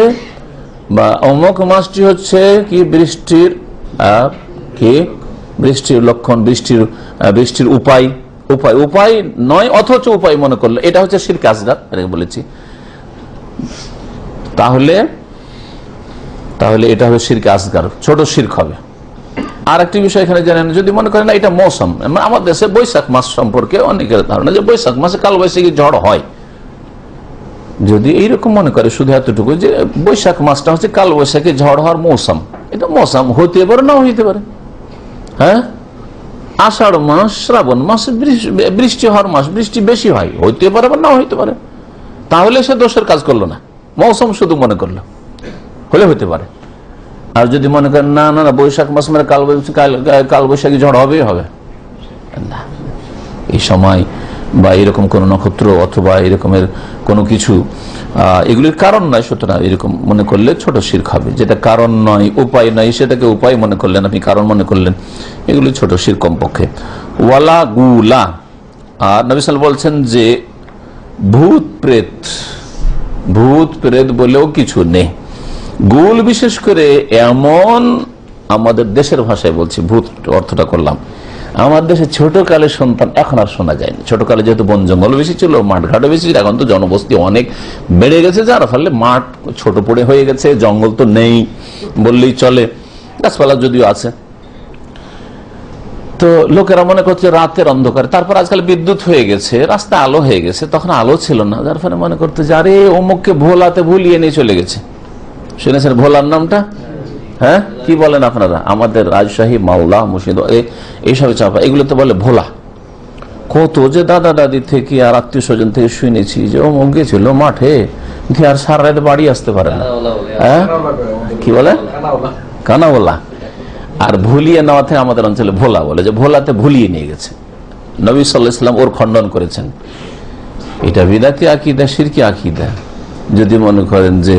বা অমুক মাসটি হচ্ছে কি বৃষ্টির লক্ষণ, বৃষ্টির উপায় নয়, অথচ উপায় মনে করলো, এটা হচ্ছে শিরক আসগার বলেছি। তাহলে এটা হবে শিরক আসগার, ছোট শিরক হবে। আর একটি বিষয় এখানে জানেন, যদি মনে করেন না এটা মৌসুম, আমার দেশে বৈশাখ মাস সম্পর্কে অনেকের ধারণা যে বৈশাখ মাসে কালবৈশাখী ঝড় হয়। যদি এইরকম মনে করে শুধু এতটুকু যে বৈশাখ মাসটা হচ্ছে কালবৈশাখী ঝড় হওয়ার মৌসুম, এটা মৌসুম হতে পারে না হইতে পারে। হ্যাঁ, আষাঢ় মাস, শ্রাবণ মাস বৃষ্টি হওয়ার মাস, বৃষ্টি বেশি হয়, হইতে পারে বা না হইতে পারে, তাহলে সে দোষের কাজ করলো না, মৌসুম শুধু মনে করলো, হলে হইতে পারে। আর যদি মনে করেন না না বৈশাখ মাস মানে কালবৈশাখী ঝড় হবেই হবে না, এই সময় বা এরকম কোন নক্ষত্র অথবা এরকমের কোনো কিছু এগুলির কারণ নয়, সুতরাং এরকম মনে করলে ছোট শিরক হবে। যেটা কারণ নয়, উপায় নয়, সেটাকে উপায় মনে করলেন, আপনি কারণ মনে করলেন, এগুলি ছোট শিরক কমপক্ষে। ওয়ালা গুলা, আর নবী সাল্লাল্লাহু আলাইহি ওয়াসাল্লাম বলছেন যে ভূত প্রেত বলেও কিছু নেই। গুল বিশেষ করে এমন, আমাদের দেশের ভাষায় বলছি, ভূত অর্থটা করলাম, আমার দেশে ছোটকালে সন্তান এখন আর শোনা যায় না। ছোটকালে যেহেতু বন জঙ্গল বেশি ছিল, মাঠঘাটও বেশি ছিল, এখন তো জনবস্তি অনেক বেড়ে গেছে, যার ফলে মাঠ ছোট পড়ে হয়ে গেছে, জঙ্গল তো নেই বললেই চলে, গাছপালা যদিও আছে। তো লোকেরা মনে করছে রাতের অন্ধকার, তারপর আজকাল বিদ্যুৎ হয়ে গেছে, রাস্তা আলো হয়ে গেছে, তখন আলো ছিল না, যার ফলে মনে করতে যে আরে অমুককে ভোলাতে ভুলিয়ে নিয়ে চলে গেছে। শুনেছেন ভোলার নামটা? হ্যাঁ, কি বলেন আপনারা? আমাদের রাজশাহী, মাওলা, মুর্শিদ এইসব চাপা, এগুলোতে বলে ভোলা। কত যে দাদা দাদি থেকে আর আত্মীয় স্বজন থেকে শুনেছি যে অমুক গেছিল মাঠে, আর সারা রাত বাড়ি আসতে পারে না। হ্যাঁ, কি বলে? কানাওয়ালা। আর ভুলিয়ে নেওয়া থেকে আমাদের অঞ্চলে ভোলা বলে, যে ভোলাতে ভুলিয়ে নিয়ে গেছে। নবী সাল্লাল্লাহু আলাইহি ওয়াসাল্লাম ওর খণ্ডন করেছেন। এটা বিদাতি আকীদা, শিরকি আকীদা। যদি মনে করেন যে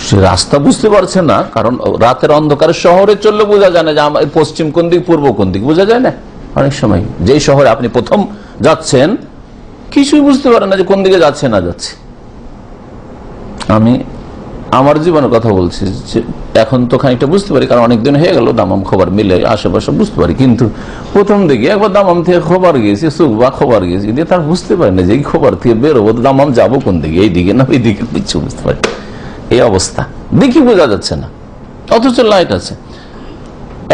সে রাস্তা বুঝতে পারছে না, কারণ রাতের অন্ধকারে শহরে চললে বোঝা যায় না যে আমার পশ্চিম কোন দিক পূর্ব কোন দিক, বোঝা যায় না। অনেক সময় যেই শহরে আপনি প্রথম যাচ্ছেন কিছুই বুঝতে পারেন না যে কোন দিকে যাচ্ছে না যাচ্ছে। আমি আমার জীবনের কথা বলছি, যে এখন তো খানিকটা বুঝতে পারি, কারণ অনেকদিন হয়ে গেল দামাম খবর মিলে আশেপাশে বুঝতে পারি, কিন্তু প্রথম দিকে একবার দামাম থেকে খবর গিয়েছি, সুখবা খবর গিয়েছি, দিয়ে তার বুঝতে পারি না যে এই খবর থেকে বেরোবো দামাম যাবো কোন দিকে, এই দিকে না ওই দিকে, কিছু বুঝতে পারি। এই অবস্থা দেখি বোঝা যাচ্ছে না, অথচ লাইট আছে।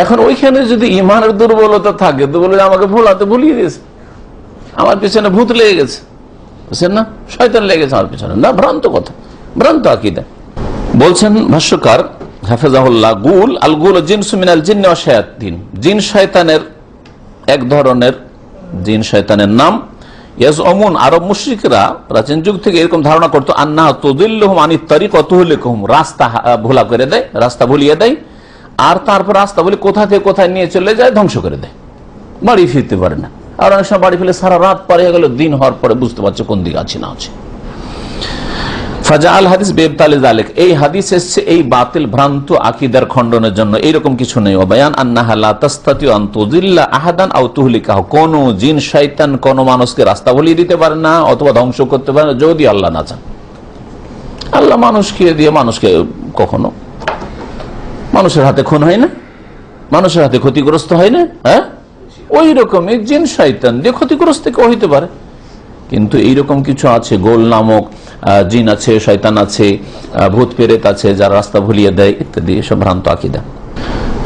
এখন ওইখানে যদি ইমানের দুর্বলতা থাকে তো বলে আমাকে ভোলাতে ভুলিয়ে দিয়েছে, আমার পিছনে ভূত লেগে গেছে, বুঝছেন না, শয়তান লেগেছে আমার পিছনে। না, ভ্রান্ত কথা, ভ্রান্ত আকীদা। বলছেন ভাষ্যকার হাফেজাহুল্লাহ, গুল আল গুল জিনসু মিনাল জিন্ন ওয়া শায়াতিন, জিন শয়তানের এক ধরনের জিন শয়তানের নাম। ইয়াজউমুন, আরব মুশরিকরা প্রাচীন যুগ থেকে এরকম ধারণা করতো, আন্নাহা তুদিল্লুহুম আনিত তারিক ওয়া তুহলিকুহুম, রাস্তা ভোলা করে দেয়, রাস্তা ভুলিয়ে দেয়, আর তারপর রাস্তা বলে কোথা থেকে কোথায় নিয়ে চলে যায়, ধ্বংস করে দেয়, বাড়ি ফিরতে পারে না। আর অনেক সময় বাড়ি ফিরে সারা রাত পার হয়ে গেল, দিন হওয়ার পরে বুঝতে পারছে কোন দিকে আছে না আছে। ফাজাআল হাদিস বিইবতালি যালিক, এই হাদিস এসেছে এই বাতিল ভ্রান্ত আকীদার খণ্ডনের জন্য। এইরকম কিছু নেই। ওয়াবায়ান আন্নাহা লা তাসতাতিউ আন তুযিল্লা আহাদান আও তুহলিকাহু, কোন জিন শয়তান কোন মানুষকে রাস্তা ভুলিয়ে দিতে পারে না অথবা ধ্বংস করতে পারে না যদি আল্লাহ না চান। আল্লাহ মানুষকে দিয়ে, মানুষকে কখনো মানুষের হাতে খুন হয় না, মানুষের হাতে ক্ষতিগ্রস্ত হয় না। হ্যাঁ, ওই রকমই জিন শয়তান দিয়ে ক্ষতিগ্রস্ত কেউ হইতে পারে। কিন্তু এইরকম কিছু আছে, গোল নামক জিন আছে, শয়তান আছে, ভূত পেরেত আছে যারা রাস্তা ভুলিয়ে দেয় ইত্যাদি, এসব ভ্রান্ত আকীদা।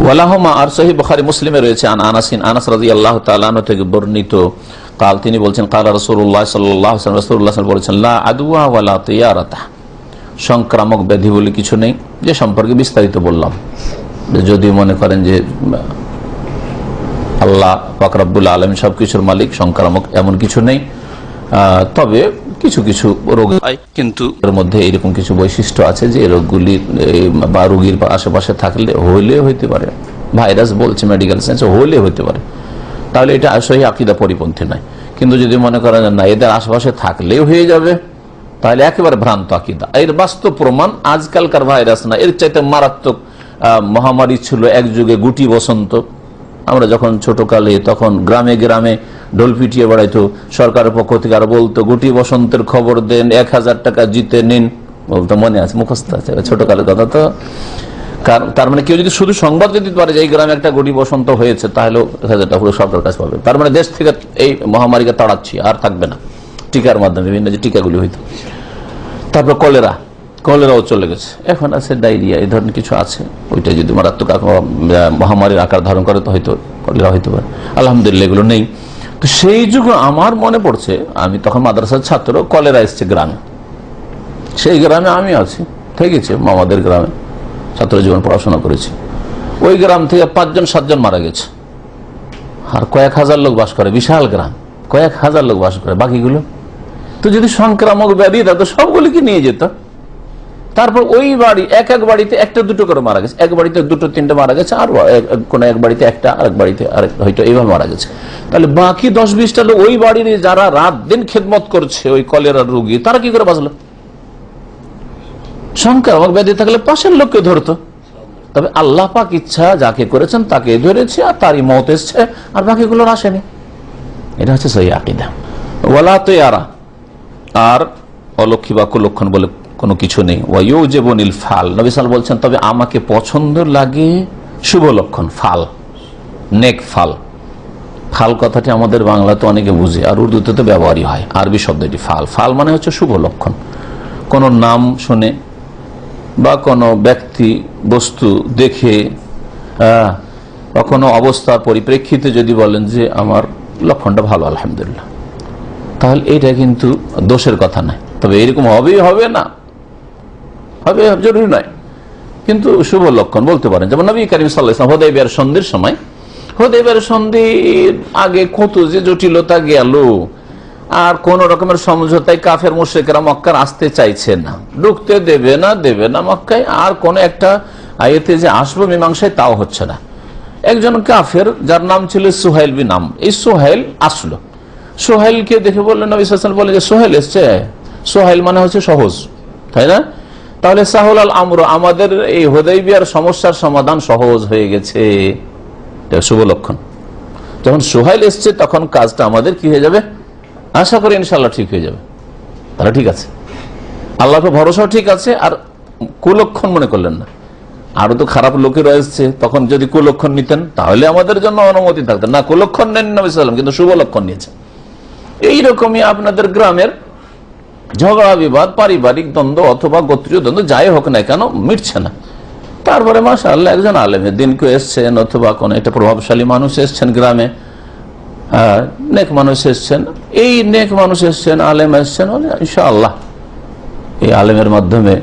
ওয়ালাহুমা, আর সহিহ বুখারী মুসলিমে রয়েছে আনাস রাদিয়াল্লাহু তাআলা আনহু থেকে বর্ণিত, কাল তিনি বলছেন, কাল রাসূলুল্লাহ সাল্লাল্লাহু আলাইহি ওয়াসাল্লাম, রাসূলুল্লাহ সাল্লাল্লাহু আলাইহি ওয়াসাল্লাম বলেছেন, লা আদওয়া ওয়ালা তিয়ারাতা, সংক্রামক ব্যাধি বলে কিছু নেই, যে সম্পর্কে বিস্তারিত বললাম। যদি মনে করেন যে আল্লাহ পাক রব্বুল আলামিন সবকিছুর মালিক, সংক্রামক এমন কিছু নেই, তবে কিছু কিছু রোগ হয়, কিন্তু এর মধ্যে এরকম কিছু বৈশিষ্ট্য আছে যে রোগগুলি বা রোগীর আশেপাশে থাকলে হইলে হইতে পারে, ভাইরাস বলছে মেডিকেল সায়েন্স, হইলে হইতে পারে, তাহলে এটা সহিহ আকীদা পরিপন্থী নয়। কিন্তু যদি মনে করেন না এদের আশেপাশে থাকলেও হয়ে যাবে, তাহলে একেবারে ভ্রান্ত আকীদা। এর বাস্তব প্রমাণ আজকালকার ভাইরাস না, এর চাইতে মারাত্মক মহামারী ছিল এক যুগে গুটি বসন্ত। আমরা যখন ছোটকালে তখন গ্রামে গ্রামে ঢোল পিটিয়ে বেড়াইতো সরকারের পক্ষ থেকে, আর বলতো গুটি বসন্তের খবর দেন, 1000 টাকা জিতে নিন, বলতো, মনে আছে, মুখস্থ আছে ছোটকালের কথা। তো তার মানে কেউ যদি শুধু সংবাদ দিতে পারে যে এই গ্রামে একটা গুটি বসন্ত হয়েছে, তাহলে 1000 টাকা পুরো সরকারের কাছে পাবে। তার মানে দেশ থেকে এই মহামারীকে তাড়াচ্ছি, আর থাকবে না, টিকার মাধ্যমে, বিভিন্ন যে টিকাগুলি হইতো। তারপর কলেরাও চলে গেছে, এখন আছে ডায়রিয়া, এই ধরনের কিছু আছে। ওইটা যদি মারাত্মক মহামারীর আকার ধারণ করে তো হয়তো কলেরা হইতে পারে। আলহামদুলিল্লাহ এগুলো নেই। তো সেই যুগে আমার মনে পড়ছে, আমি তখন মাদ্রাসার ছাত্র, কলেরা এসছে গ্রামে, সেই গ্রামে আমি আছি, থেকেছি মামাদের গ্রামে, ছাত্র জীবন পড়াশোনা করেছি। ওই গ্রাম থেকে 5-7 জন মারা গেছে, আর কয়েক হাজার লোক বাস করে, বিশাল গ্রাম, কয়েক হাজার লোক বাস করে। বাকিগুলো তো যদি সংক্রামক ব্যাধি থাকতো সবগুলিকে নিয়ে যেত। তারপর ওই বাড়ি, এক বাড়িতে 1-2 করে মারা গেছে, এক বাড়িতে 2-3 মারা গেছে, আর কোন এক বাড়িতে একটা, আরেক বাড়িতে আরেক, হয়তো এইভাবে মারা গেছে। তাহলে বাকি 10-20টা লোক ওই বাড়ির যারা রাত দিন খেদমত করছে ওই কলেরার রোগী, তারা কি করে বাঁচলো? সংক্রামক ব্যাধি থাকলে পাশের লোককে ধরতো। তবে আল্লাহ পাক ইচ্ছা যাকে করেছেন তাকে ধরেছে, আর তারই মত এসছে, আর বাকিগুলোর আসেনি। এটা হচ্ছে সহিহ আকীদা। ওয়ালা তিয়ারা, আর অলক্ষী বা কুলক্ষণ বলে কোনো কিছু নেই। ওয়ায়ুজিবুনিল ফাল, নবী সাল্লাল্লাহু আলাইহি ওয়াসাল্লাম বলছেন, তবে আমাকে পছন্দ লাগে শুভ লক্ষণ, ফাল, নেক ফাল। ফাল কথাটি আমাদের বাংলাতে অনেকে বুঝে, আর উর্দুতে তো ব্যবহারই হয়, আরবি শব্দটি ফাল। ফাল মানে হচ্ছে শুভ লক্ষণ। কোনো নাম শুনে বা কোনো ব্যক্তি বস্তু দেখে কখনো অবস্থার পরিপ্রেক্ষিতে যদি বলেন যে আমার লক্ষণটা ভালো আলহামদুলিল্লাহ, তাহলে এটা কিন্তু দোষের কথা নয়। তবে এরকম হবে না, হবে জরুরি নয়, কিন্তু শুভ লক্ষণ বলতে পারেন। যেমন নবী করিম সাল্লাল্লাহু আলাইহি ওয়াসাল্লাম হুদায়বিয়ার সন্ধির সময়, হুদায়বিয়ার সন্ধির আগে কত যে জটিলতা গেল, আর কোন রকমের সমঝোতায় কাফের মুশরিকরা মক্কার আসতে চাইছে না, ঢুকতে দেবে না মক্কায়, আর কোন একটা আয়াতে যে আসবো মীমাংসায় তাও হচ্ছে না। একজন কাফের যার নাম ছিল সুহাইল বিন আমর, এই সুহাইল আসলো। সোহেলকে দেখে বললেন নবী সাল্লাল্লাহু আলাইহি ওয়াসাল্লাম, বলে যে সোহেল এসছে। সোহেল মানে হচ্ছে সহজ, তাই না? তাহলে সাহুল আল আমর, আমাদের এই হুদায়বিয়ার সমস্যার সমাধান সহজ হয়ে গেছে, শুভ লক্ষণ। যখন সোহেল এসছে তখন কাজটা আমাদের কি হয়ে যাবে, আশা করি ইনশাআল্লাহ ঠিক হয়ে যাবে। তাহলে ঠিক আছে, আল্লাহকে ভরসাও ঠিক আছে, আর কুলক্ষণ মনে করলেন না। আরো তো খারাপ লোকের রয়েছে, তখন যদি কুলক্ষণ নিতেন তাহলে আমাদের জন্য অনুমতি থাকতেন না। কুলক্ষণ নেন নবী সাল্লাল্লাহু আলাইহি ওয়াসাল্লাম, কিন্তু শুভ লক্ষণ নিয়েছেন। এইরকমই আপনাদের গ্রামের ঝগড়া বিবাদ, পারিবারিক দ্বন্দ্ব অথবা গোত্রীয় দ্বন্দ্ব যাই হোক না কেন, মিটছে না। তারপরে মাশাআল্লাহ একজন আলেমের দিন কেউ এসছেন, অথবা কোন একটা প্রভাবশালী মানুষ এসছেন গ্রামে, নেক মানুষ এসছেন, এই নেক মানুষ এসছেন, আলেম এসছেন, ইনশাআল্লাহ এই আলেমের মাধ্যমে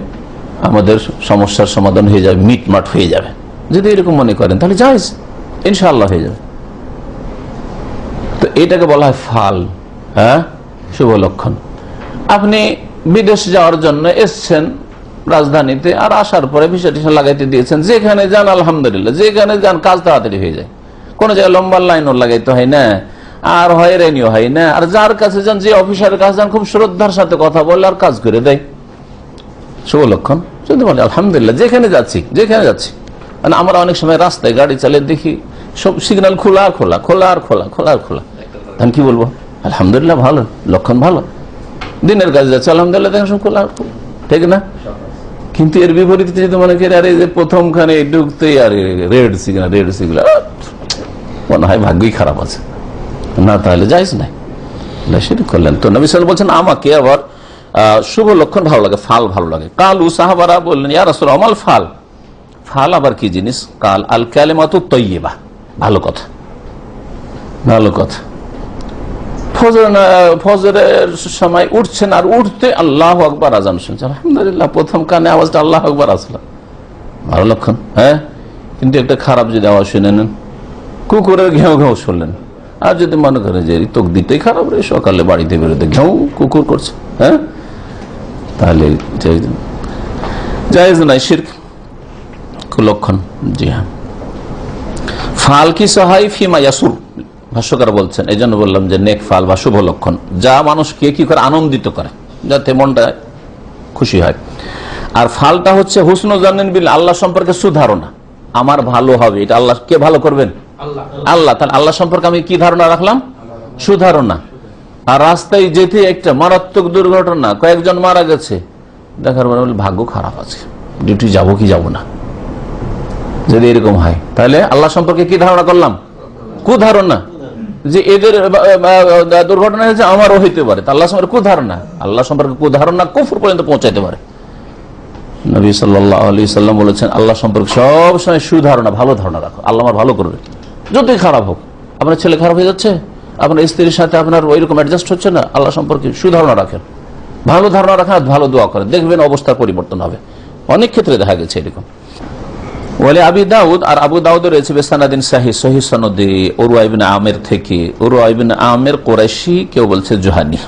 আমাদের সমস্যার সমাধান হয়ে যাবে, মিটমাট হয়ে যাবে। যদি এরকম মনে করেন তাহলে জায়েজ, ইনশাআল্লাহ হয়ে যাবে। তো এটাকে বলা হয় ফাল, শুভ লক্ষণ। আপনি বিদেশ যাওয়ার জন্য এসছেন রাজধানীতে, আর আসার পরে ভিসা টিসা লাগাইতে দিয়েছেন, যেখানে যান আলহামদুলিল্লাহ, যেখানে যান কাজ তাড়াতাড়ি হয়ে যায়, কোন জায়গায় লম্বা লাইনও লাগাইতে হয় না, আর হয়রানিও হয় না। আর যার কাছে যান, যে অফিসারের কাছে যান, খুব শ্রদ্ধার সাথে কথা বলে আর কাজ করে দেয়, শুভ লক্ষণ। যদি বলে আলহামদুলিল্লাহ, যেখানে যাচ্ছি। মানে আমরা অনেক সময় রাস্তায় গাড়ি চালিয়ে দেখি সব সিগন্যাল খোলা, তখন কি বলবো, আলহামদুলিল্লাহ ভালো, লক্ষণ ভালো। দিনের কাজে যাচ্ছে আলহামদুলিল্লাহ, দেখেন সব খোলা, ঠিক না? কিন্তু এর বিপরীতে যদি মনে করি আরে যে প্রথমখানে ঢুকতেই আর রেড সিগন্যাল, মনে হয় ভাগ্যই খারাপ আছে, না তাহলে যাইস নাই, সেটা করলেন। তো নবী সাল্লাল্লাহু আলাইহি ওয়াসাল্লাম বলছেন আমাকে আবার শুভ লক্ষণ ভালো লাগে, ফাল ভালো লাগে। কালু, সাহাবারা বললেন ইয়া রাসূল আমাল ফাল, ফাল আবার কি জিনিস? কাল আল কালিমাতু তাইয়্যিবা, ভালো কথা। ফজরের সময় উঠছেন, আর উঠতে আল্লাহু আকবার আযান শুনছেন, আলহামদুলিল্লাহ, প্রথম কানে আওয়াজটা আল্লাহু আকবার আসলো, ভালো লক্ষণ। কিন্তু একটা খারাপ যদি আওয়াজ শুনে নেন, কুকুরের ঘেউ ঘেউ শুনলেন, আর যদি মনে করেন যে তকদিরটাই খারাপ রে, সকালে বাড়িতে বেরোতে ঘেউ কুকুর করছে, তাহলে জায়েজ নাই, শিরক, কুলক্ষণ। জি হ্যাঁ, ফাল কি সহাই ফিমা ইয়াসুর, ভাষ্যকার বলছেন। এই জন্য বললাম যে নেক ফাল বা শুভ লক্ষণ, যা মানুষকে কি করে আনন্দিত করে, যাতে মনটা খুশি হয়। আর ফালটা হচ্ছে হুসনু জান্নিন বিল, আল্লাহ সম্পর্কে সুধারণা, আমার ভালো হবে, এটা আল্লাহ কে ভালো করবেন? আল্লাহ। তাহলে আল্লাহ সম্পর্কে আমি কি ধারণা রাখলাম? সুধারণা। আর রাস্তায় যেতে একটা মারাত্মক দুর্ঘটনা, কয়েকজন মারা গেছে, দেখার পরে ভাগ্য খারাপ আছে, ডিউটি যাবো কি যাবো না। যদি এরকম হয় তাহলে আল্লাহ সম্পর্কে কি ধারণা করলাম? কুধারণা, যে এদের দুর্ঘটনা হয়েছে, আমারও হইতে পারে। আল্লাহ সম্পর্কে কুধারণা, আল্লাহ সম্পর্কে কুধারণা কুফর পর্যন্ত পৌঁছাইতে পারে। নবী সাল্লাল্লাহু আলাইহি ওয়াসাল্লাম বলেছেন আল্লাহ সম্পর্কে সবসময় সুধারণা, ভালো ধারণা রাখো, আল্লাহ আমার ভালো করবে, যতই খারাপ হোক। আপনার ছেলে খারাপ হয়ে যাচ্ছে, আপনার স্ত্রীর সাথে আপনার ওইরকম অ্যাডজাস্ট হচ্ছে না, আল্লাহ সম্পর্কে সুধারণা রাখেন, ভালো ধারণা রাখেন, ভালো দোয়া করেন, দেখবেন অবস্থার পরিবর্তন হবে। অনেক ক্ষেত্রে দেখা গেছে এরকম। ওয়ালি আবি দাউদ, আর আবু দাউদের রয়েছে বেসানাদিন সহিহ সনদে উরওয়া ইবনে আমির থেকে। উরওয়া ইবনে আমির কুরাইশি, কেউ বলছে জুহানি।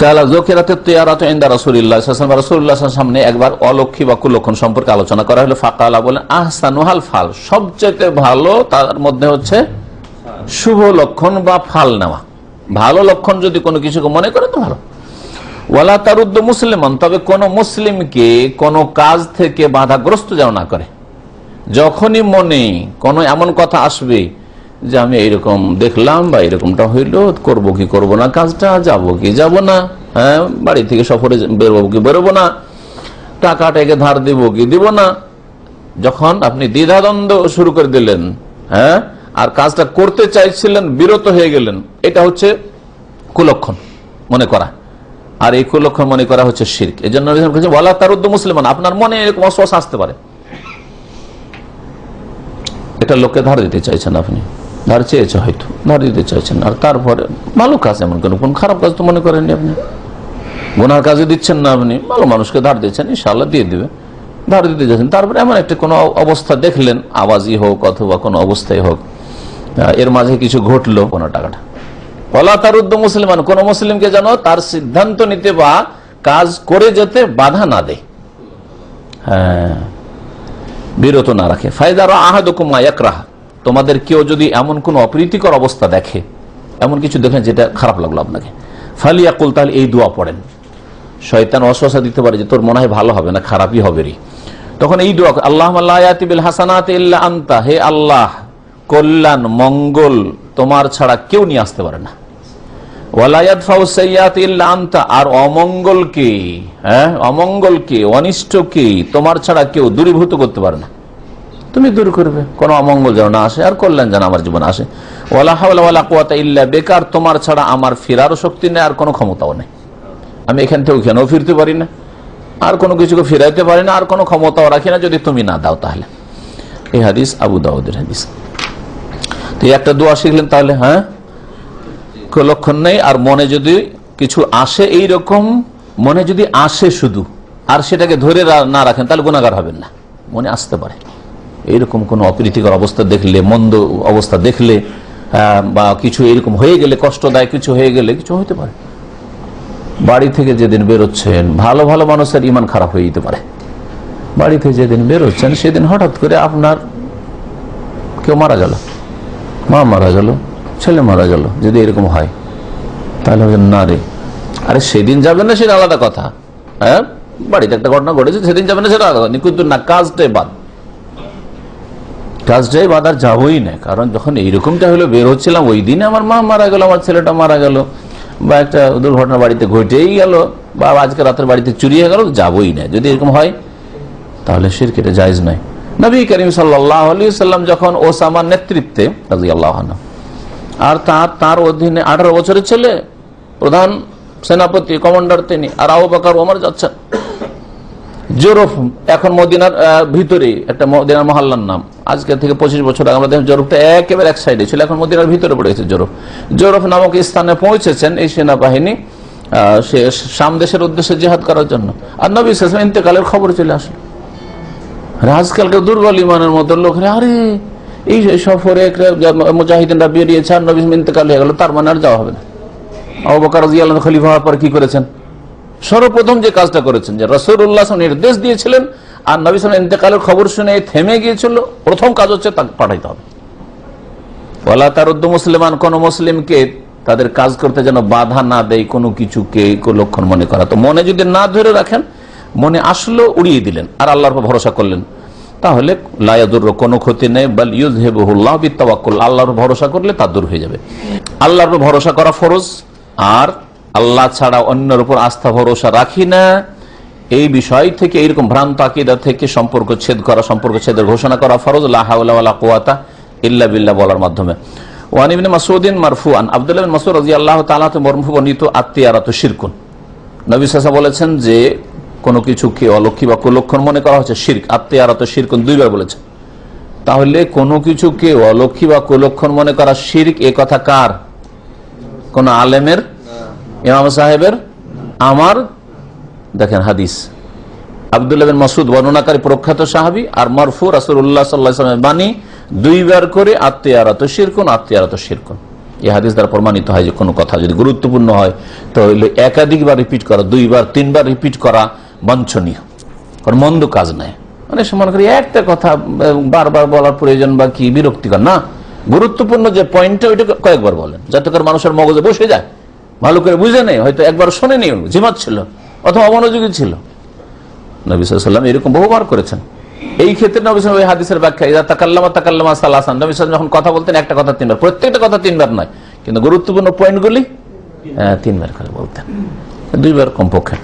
কালা যুকিরাতুত তিয়ারাতু ইনদা রাসূলিল্লাহ সাল্লাল্লাহু আলাইহি ওয়াসাল্লাম, রাসূলুল্লাহ সাল্লাল্লাহু আলাইহি ওয়াসাল্লামের সামনে একবার অলক্ষী বা কুলক্ষণ সম্পর্কে আলোচনা করা হলো। ফাকালা, বলেন আহসানুহাল ফাল, সবচেয়ে ভালো তার মধ্যে হচ্ছে শুভ লক্ষণ বা ফাল নেওয়া। ভালো লক্ষণ যদি কোনো কিছুকে মনে করে তো ভালো। ওয়ালা তারুদ্দু মুসলিমান, তবে কোন মুসলিমকে কোন কাজ থেকে বাধাগ্রস্ত যেন না করে। যখনই মনে কোনো এমন কথা আসবে যে আমি এইরকম দেখলাম বা এরকমটা হইল, করবো কি করবো না কাজটা, যাবো কি যাবো না, বাড়ি থেকে সফরে বেরোবো কি বেরোবো না, টাকাটাকে ধার দিব কি দিব না, যখন আপনি দ্বিধাদ্বন্দ্ব শুরু করে দিলেন, আর কাজটা করতে চাইছিলেন, বিরত হয়ে গেলেন, এটা হচ্ছে কুলক্ষণ মনে করা। আর এই কুলক্ষণ মনে করা হচ্ছে শিরক। এই জন্য ওয়ালা তারুদ্দু মুসলিমান, আপনার মনে এরকম ওয়াসওয়াসা আসতে পারে, এটা লোককে ধার দিতে চাইছেন, আপনি ধার চেয়েছে, হয়তো ধার দিতে চাইছেন, আর তারপরে ভালো কাজ, এমন কোন খারাপ কাজ তো মনে করেননি আপনি, গুনার কাজে দিচ্ছেন না, আপনি ভালো মানুষকে ধার দিচ্ছেন, ইনশাআল্লাহ দিয়ে দিবে, ধার দিতে যাচ্ছেন। তারপরে এমন একটা কোনো অবস্থা দেখলেন, আওয়াজই হোক অথবা কোনো অবস্থায় হোক, এর মাঝে কিছু ঘটলো, কোনো টাকাটা ওয়ালা তারুদ্দু মুসলিমান, কোন মুসলিমকে যেন তার সিদ্ধান্ত নিতে বা কাজ করে যেতে বাধা না দেয়, হ্যাঁ, বিরত না রাখে। ফায়দারা আহাদুকুম মা ইয়াকরাহ, তোমাদের কেউ যদি এমন কোন অপ্রীতিকর অবস্থা দেখে, এমন কিছু দেখেন যেটা খারাপ লাগলো আপনাকে, ফালিয়াকুল, তাহলে এই দোয়া পড়েন। শয়তান ওয়াসওয়াসা দিতে পারে যে তোর মনে হয় ভালো হবে না, খারাপই হবে রে, তখন এই দোয়া, আল্লাহুম্মা লা ইয়াতি বিল হাসানাতি ইল্লা আনতা, হে আল্লাহ, কল্যাণ মঙ্গল তোমার ছাড়া কেউ নিয়ে আসতে পারে না, ওয়ালা ইয়াদফাউ সাইয়্যাতি ইল্লা আনতা, আর অমঙ্গলকে, অমঙ্গলকে, অনিষ্টকে তোমার ছাড়া কেউ দূরীভূত করতে পারে না, তুমি দূর করবে, কোনো অমঙ্গল যেন না আসে আর কল্যাণ যেন আমার জীবনে আসে। ওয়ালা হাওলা ওয়ালা কুওয়াতা ইল্লা বিকা, তোমার ছাড়া আমার ফেরারও শক্তি নেই আর কোনো ক্ষমতাও নেই, আমি এখান থেকে ওখানেও ফিরতে পারি না, আর কোনো কিছুকে ফিরাইতে পারি না, আর কোনো ক্ষমতাও রাখি না যদি তুমি না দাও তাহলে। এই হাদিস আবু দাউদের হাদিস। তো একটা দোয়া শিখলেন তাহলে, হ্যাঁ, কোনো লক্ষণ নেই, আর মনে যদি কিছু আসে, এইরকম মনে যদি আসে শুধু, আর সেটাকে ধরে না রাখেন, তাহলে গুনাহগার হবেন না। মনে আসতে পারে এইরকম কোনো অপ্রীতিকর অবস্থা দেখলে, মন্দ অবস্থা দেখলে, বা কিছু এরকম হয়ে গেলে, কষ্টদায়ক কিছু হয়ে গেলে, কিছু হইতে পারে। বাড়ি থেকে যেদিন বেরোচ্ছেন, ভালো ভালো মানুষের ইমান খারাপ হয়ে যেতে পারে, বাড়ি থেকে যেদিন বেরোচ্ছেন সেদিন হঠাৎ করে আপনার কেউ মারা গেল, মা মারা গেল, ছেলে মারা গেল, যদি এরকম হয় তাহলে না রে, আরে সেদিন যাবেন না সেটা আলাদা কথা, হ্যাঁ, বাড়িতে একটা ঘটনা ঘটেছে সেদিন যাবেন না সেটা আলাদা কথা, কিন্তু না, কাজটাই বাদ, কাজটাই বাদ, আর যাবোই না। কারণ যখন এইরকমটা হলো, বের হচ্ছিলাম, ওই দিনে আমার মা মারা গেল, আমার ছেলেটা মারা গেল, বা একটা দুর্ঘটনা বাড়িতে ঘটেই গেল, বা আজকে রাতের বাড়িতে চুরি হয়ে গেল, যাবোই না। যদি এরকম হয় তাহলে শিরক, এটা জায়েজ নয়। নবী করিম সাল্লাল্লাহু আলাইহি সাল্লাম যখন ওসামার নেতৃত্বে রাদিয়াল্লাহু আনহু, আর তার অধীনে 18 বছরের ছেলে, প্রধান সেনাপতি, কমান্ডার তিনি, আর আবু বকর ওমর যাচ্ছেন জোরফ, এখন মদিনার ভিতরে একটা মদিনার মহল্লার নাম, আজকে থেকে 25 বছর আগে আমরা দেখেন জোরফটা একেবারে এক সাইডে ছিল, এখন মদিনার ভিতরে পড়ে গেছে জোরফ। জোরফ নামক স্থানে পৌঁছেছেন এই সেনাবাহিনী, সে শাম দেশের উদ্দেশ্যে জিহাদ করার জন্য, আর নবী সাল্লাল্লাহু আলাইহি ওয়াসাল্লাম ইন্তেকালের খবর চলে আসলো। আজকালকে দুর্বল ইমানের মতো লোক, আরে এই সফরে মুজাহিদিনরা বেরিয়েছে আর নবী ইন্তেকাল হয়ে গেল, তার মানে আর যাওয়া হবে না। আবু বকর রাদিয়াল্লাহু আনহু খলিফা হওয়ার পর কি করেছেন? সর্বপ্রথম যে কাজটা করেছেন, যে রাসূলুল্লাহ সাল্লাল্লাহু আলাইহি ওয়াসাল্লাম নির্দেশ দিয়েছিলেন আর নবী সাল্লাল্লাহু আলাইহি ওয়াসাল্লাম ইন্তেকালের খবর শুনে থেমে গিয়েছিল, প্রথম কাজ হচ্ছে তাকে পাঠাইতে হবে। ওয়ালা তারুদ্দু মুসলিমান, কোন মুসলিমকে তাদের কাজ করতে যেন বাধা না দেয়, কোনো কিছুকে লক্ষণ মনে করা। তো মনে যদি না ধরে রাখেন, মনে আসলো উড়িয়ে দিলেন আর আল্লাহর উপর ভরসা করলেন, তাহলে লা ইয়াদুর, কোনো ক্ষতি নেই, বাল ইউযহিবুহুল্লাহ বিতাওয়াক্কুল, আল্লাহর ভরসা করলে তা দূর হয়ে যাবে। আল্লাহর উপর ভরসা করা ফরজ, আর আল্লাহ ছাড়া অন্যের উপর আস্থা ভরসা রাখি না, এই বিষয় থেকে, এইরকম ভ্রান্ত আকীদা থেকে সম্পর্ক ছেদ করা, সম্পর্ক ছেদের ঘোষণা করা ফরজ, লা হাওলা ওয়ালা কুওয়াতা ইল্লা বিল্লাহ বলার মাধ্যমে। ওয়ান ইবনে মাসউদিন মারফুআন, আব্দুল্লাহ বিন মাসউদ রাদিয়াল্লাহু তাআলা মরফু বর্ণিত, আত্মীয়ারাতু শিরকুন, নবী সাল্লাল্লাহু আলাইহি ওয়াসাল্লাম বলেছেন যে কোনো কিছুকে অলক্ষী বা কুলক্ষণ মনে করা হচ্ছে শিরক, আত্মীয়ারাতু শিরকুন দুইবার বলেছেন। তাহলে কোনো কিছুকে অলক্ষী বা কুলক্ষণ মনে করা শিরক, এ কথা কার? কোন আলেমের, ইমাম সাহেবের? আমার দেখেন হাদিস, আব্দুল্লাহ বিন মাসউদ বর্ণনাকারী প্রখ্যাত সাহাবী, আর মারফু রাসূলুল্লাহ সাল্লাল্লাহু আলাইহি ওয়াসাল্লামের বাণী, দুইবার করে আত্মীয়ারাতু শিরকুন, আত্মীয়ারাতু শিরকুন। এই হাদিস দ্বারা প্রমাণিত হয় যে কোনো কথা যদি গুরুত্বপূর্ণ হয় তাহলে একাধিকবার রিপিট করা, 2বার 3বার রিপিট করা বাঞ্ছনীয়, কারণ মন্দ কাজ নয়। মানে সে মনে করি একটা কথা বারবার বলার প্রয়োজন বা কি, বিরক্তিকর না। গুরুত্বপূর্ণ যে পয়েন্টটা, ওইটা কয়েকবার বলেন, যাতে করে মানুষের মগজে বসে যায়, ভালো করে বুঝে নেই, হয়তো একবার শোনেনি, ঝিমাচ্ছিল অথবা অমনোযোগী ছিল। নবী সাল্লাল্লাহু আলাইহি ওয়াসাল্লাম এরকম বহুবার করেছেন। এই ক্ষেত্রে নবী সাল্লাল্লাহু আলাইহি ওয়াসাল্লাম হাদিসের ব্যাখ্যা, ইযা তাকাল্লামা সালাসান, নবী সাল্লাল্লাহু আলাইহি ওয়াসাল্লাম যখন কথা বলতেন একটা কথা 3বার, প্রত্যেকটা কথা 3বার নয়, কিন্তু গুরুত্বপূর্ণ পয়েন্টগুলি 3বার করে বলতেন, 2বার কমপক্ষে।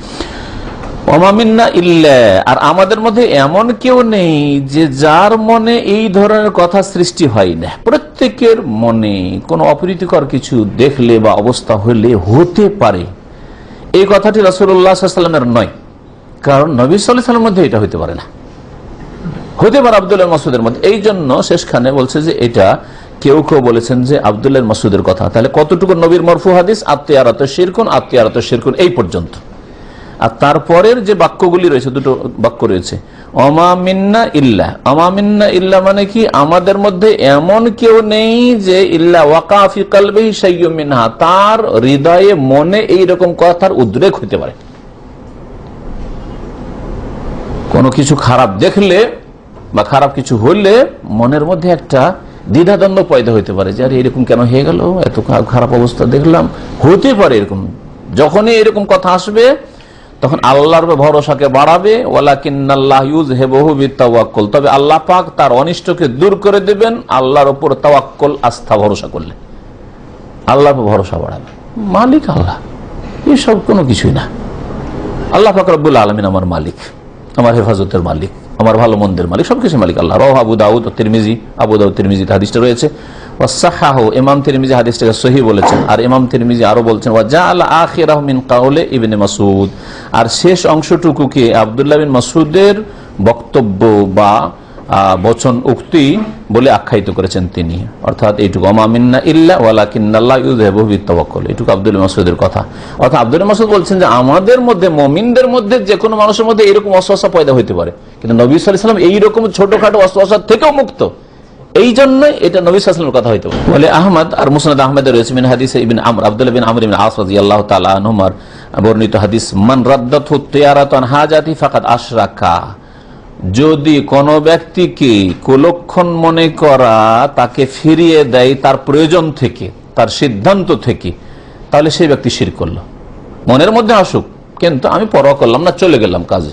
ওমা মিন্না ইল্লা, আর আমাদের মধ্যে এমন কেউ নেই যে যার মনে এই ধরনের কথা সৃষ্টি হয় না। প্রত্যেকের মনে কোনো অপ্রীতিকর কিছু দেখলে বা অবস্থা হলে হতে পারে, এই কথাটি রাসূলুল্লাহ সাল্লাল্লাহু আলাইহি ওয়াসাল্লামের নয়, কারণ নবী সাল্লাল্লাহু আলাইহি ওয়াসাল্লামের মধ্যে এটা হইতে পারে না। হতে পারে আব্দুল্লাহ মাসউদের মধ্যে। এই জন্য শেষখানে বলছে যে এটা কেউ কেউ বলেছেন যে আব্দুল্লাহ মাসউদের কথা। তাহলে কতটুকু নবীর মরফু হাদিস? আত্মীয়ারাত শিরকুন এই পর্যন্ত। আর তারপরের যে বাক্যগুলি রয়েছে, দুটো বাক্য রয়েছে, ওমা মিন্না ইল্লা মানে কি, আমাদের মধ্যে এমন কেউ নেই যে ইল্লা ওয়াকা ফি কলবিহি শাইউম মিনহা, তার হৃদয়ে মনে এইরকম কথার উদ্রেক হতে পারে। কোনো কিছু খারাপ দেখলে বা খারাপ কিছু হইলে মনের মধ্যে একটা দ্বিধাদ্বন্দ্ব পয়দা হইতে পারে যে আরে এরকম কেন হয়ে গেল, এত খারাপ অবস্থা দেখলাম। হতে পারে এরকম। যখনই এরকম কথা আসবে তখন আল্লাহর ভরসাকে বাড়াবে। ওয়ালাকিন্নাল্লাহ ইউযহিবুহু বিতাওয়াক্কুল, তবে আল্লাহ পাক তার অনিষ্টকে দূর করে দেবেন আল্লাহর উপর তাওয়াক্কুল, আস্থা ভরসা করলে। আল্লাহর উপর ভরসা বাড়াবে। মালিক আল্লাহ, এসব কোনো কিছুই না। আল্লাহ পাক রব্বুল আলামিন আমার মালিক, আমার হেফাজতের মালিক, আমার ভালো মন্দের মালিক, সবকিছু মালিক আল্লাহ। রাওয়াহু আবু দাউদ ও তিরমিজি, আবু দাউদ তিরমিজিতে হাদিসটা রয়েছে। ওয়াসাহাহু, ইমাম তিরমিজি হাদিসটাকে সহিহ বলেছেন। আর ইমাম তিরমিজি আরো বলছেন ওয়া জাআলা আখিরাহু মিন কাউলি ইবনে মাসউদ, আর শেষ অংশটুকুকে আব্দুল্লাহ বিন মাসউদের বক্তব্য বা বচন উক্তি বলে আখ্যায়িত করেছেন তিনি। অর্থাৎ এইটুকু ওমা মিন্না ইল্লা ওয়ালাকিন্নাল্লাহ ইউযহিবুহু বিতাওয়াক্কুল, এইটুকু আব্দুল্লাহ মাসউদের কথা। অর্থাৎ আব্দুল্লাহ মাসউদ বলছেন যে আমাদের মধ্যে, মুমিনদের মধ্যে যে কোনো মানুষের মধ্যে এরকম ওয়াসওয়াসা পয়দা হতে পারে, কিন্তু নবী সাল্লাল্লাহু আলাইহি ওয়াসাল্লাম এইরকম ছোটখাটো ওয়াসওয়াসা থেকেও মুক্ত। এই জন্যই এটা নবী সাল্লাল্লাহু আলাইহি ওয়াসাল্লামের কথা হইতে পারে। বলে আহমদ আর মুসনাদ আহমদে রয়েছে মিন হাদিসে ইবনে আমর, আব্দুল্লাহ বিন আমর ইবনে আস রাদিয়াল্লাহু তাআলা আনহুমার বর্ণিত হাদিস, মান রাদ্দাতহু তিয়ারাতু আন হাজাতি ফাকাদ আশরাকা, যদি কোনো ব্যক্তিকে কুলক্ষণ মনে করা তাকে ফিরিয়ে দেয় তার প্রয়োজন থেকে, তার সিদ্ধান্ত থেকে, তাহলে সেই ব্যক্তি শিরক করলো। মনের মধ্যে আসুক, কিন্তু আমি পরোয়া করলাম না, চলে গেলাম কাজে,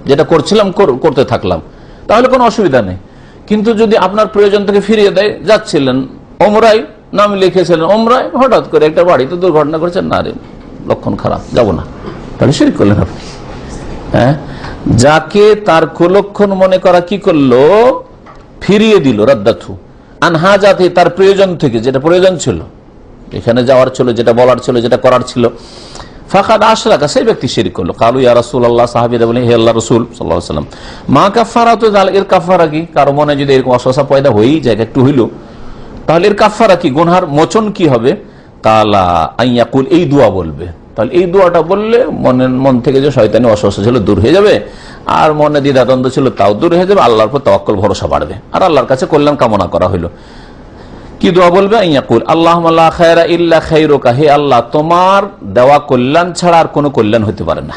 যেটা করছিলাম করতে থাকলাম, তাহলে কোনো অসুবিধা নেই। কিন্তু যদি আপনার প্রয়োজন থেকে ফিরিয়ে দেয়, যাচ্ছিলেন ওমরায়, নাম লিখেছিলেন ওমরায়, হঠাৎ করে একটা বাড়িতে দুর্ঘটনা করেছেন, না রে লক্ষণ খারাপ, যাব না, তাহলে শিরক করলেন আপনি। হ্যাঁ, যাকে তার কুলক্ষণ মনে করা কি করলো, ফিরিয়ে দিল, রাদ্দাথু আনহাজাতে, তার প্রয়োজন থেকে, যেটা প্রয়োজন ছিল, এখানে যাওয়ার ছিল, যেটা বলার ছিল, যেটা করার ছিল, ফাকাদ আশরাকা, সেই ব্যক্তি শিরক করলো। কালু ইয়া রাসূলুল্লাহ, সাহাবীরা বলেন হে আল্লাহর রাসূল সাল্লাল্লাহু আলাইহি ওয়াসাল্লাম, মা কাফারাতু যালিকা, এর কাফারা কি? কারো মনে যদি এরকম ওয়াসওয়াসা পয়দা হয়েই যায়, একটু হইলো, তাহলে এর কাফারা কি, গুনার মোচন কি হবে? তাআলা আইয়াকুল, এই দোয়া বলবে। তাহলে এই দোয়াটা বললে মন থেকে যে শয়তানি ওয়াসওয়াসা ছিল দূর হয়ে যাবে, আর মনে দ্বিধাদ্বন্দ্ব ছিল তাও দূর হয়ে যাবে, আল্লাহর উপর তাওয়াক্কুল, ভরসা বাড়বে, আর আল্লাহর কাছে কল্যাণ কামনা করা হইলো। কি দোয়া বলবে? আইয়াকুল আল্লাহুম্মা লা খায়রা ইল্লা খায়রুকা, হে আল্লাহ, তোমার দেওয়া কল্যাণ ছাড়া আর কোনো কল্যাণ হতে পারে না।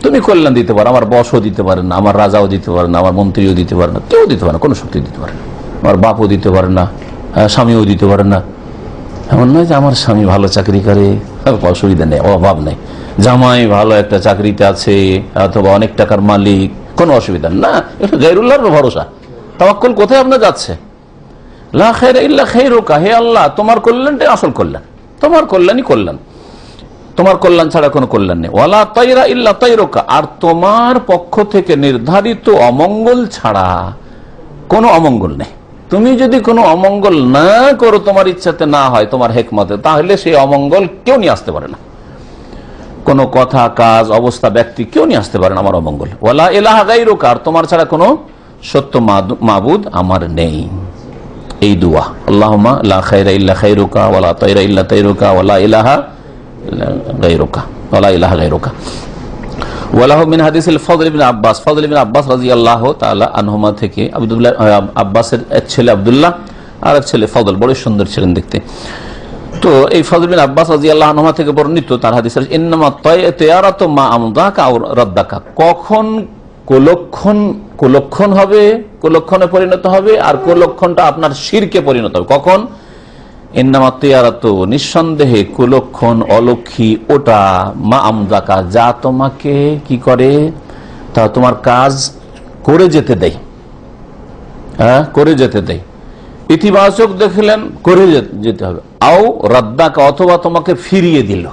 তুমি কল্যাণ দিতে পারো, আমার বসও দিতে পারে না, আমার রাজাও দিতে পারে না, আমার মন্ত্রীও দিতে পারে না, কেউ দিতে পারে না, কোনো শক্তি দিতে পারে না, আমার বাপও দিতে পারে না, স্বামীও দিতে পারে না। এমন নয় যে আমার স্বামী ভালো চাকরি করে, অসুবিধা নেই, অভাব নেই, জামাই ভালো একটা চাকরিতে আছে অথবা অনেক টাকার মালিক, কোনো অসুবিধা না, এটা গায়রুল্লাহর ভরসা। তাওয়াক্কুল কোথায় আপনার যাচ্ছে? লা খায়রা ইল্লা খায়রুকা, হে আল্লাহ, তোমার কল্যাণটাই আসল কল্যাণ, তোমার কল্যাণই কল্যাণ, তোমার কল্যাণ ছাড়া কোনো কল্যাণ নেই। ওয়ালা তায়রা ইল্লা তায়রুকা, আর তোমার পক্ষ থেকে নির্ধারিত অমঙ্গল ছাড়া কোনো অমঙ্গল নেই। তুমি যদি কোনো অমঙ্গল না করো, তোমার ইচ্ছাতে না হয়, তোমার হেকমতে, তাহলে সেই অমঙ্গল কেউ নিয়ে আসতে পারে না। কোনো কথা, কাজ, অবস্থা, ব্যক্তি কেউ নিয়ে আসতে পারে না আমার অমঙ্গল। ওয়ালা ইলাহা গায়রুকা, আর তোমার ছাড়া কোনো সত্য মাবুদ আমার নেই। এই দুয়া, আল্লাহুম্মা লা খায়রা ইল্লা খায়রুকা ওয়ালা তায়রা ইল্লা তায়রুকা ওয়ালা ইলাহা গায়রুকা ওয়ালা ইলাহা গায়রুকা। ওয়ালাহু মিন হাদিসিল ফাদল ইবনে আব্বাস, ফাদল ইবনে আব্বাস রাদিয়াল্লাহু তাআলা আনহুমা থেকে, আব্দুল্লাহ আব্বাসের এক ছেলে আব্দুল্লাহ আর এক ছেলে ফাদল, বড় সুন্দর ছিলেন দেখতে। তো এই ফাদল বিন আব্বাস রাদিয়াল্লাহু আনহুমা থেকে বর্ণিত, তার হাদিসে ইন্নামা তায়ারাতু মা আমদাকা আও রাদ্দাকা, কখন কুলক্ষণ হবে, কুলক্ষণে পরিণত হবে, আর কুলক্ষণটা আপনার শিরকে পরিণত হবে। কখন? ইন্নামা তায়ারাতু, নিঃসন্দেহে কুলক্ষণ, অলক্ষী, ওটা মা আমদাকা, যা তোমাকে কি করে, তা তোমার কাজ করে যেতে দেয়, হ্যাঁ, করে যেতে দেয়। ইতিবাচক দেখলেন, করে যেতে হবে। আও রাদ্দাকা, অথবা তোমাকে ফিরিয়ে দিল।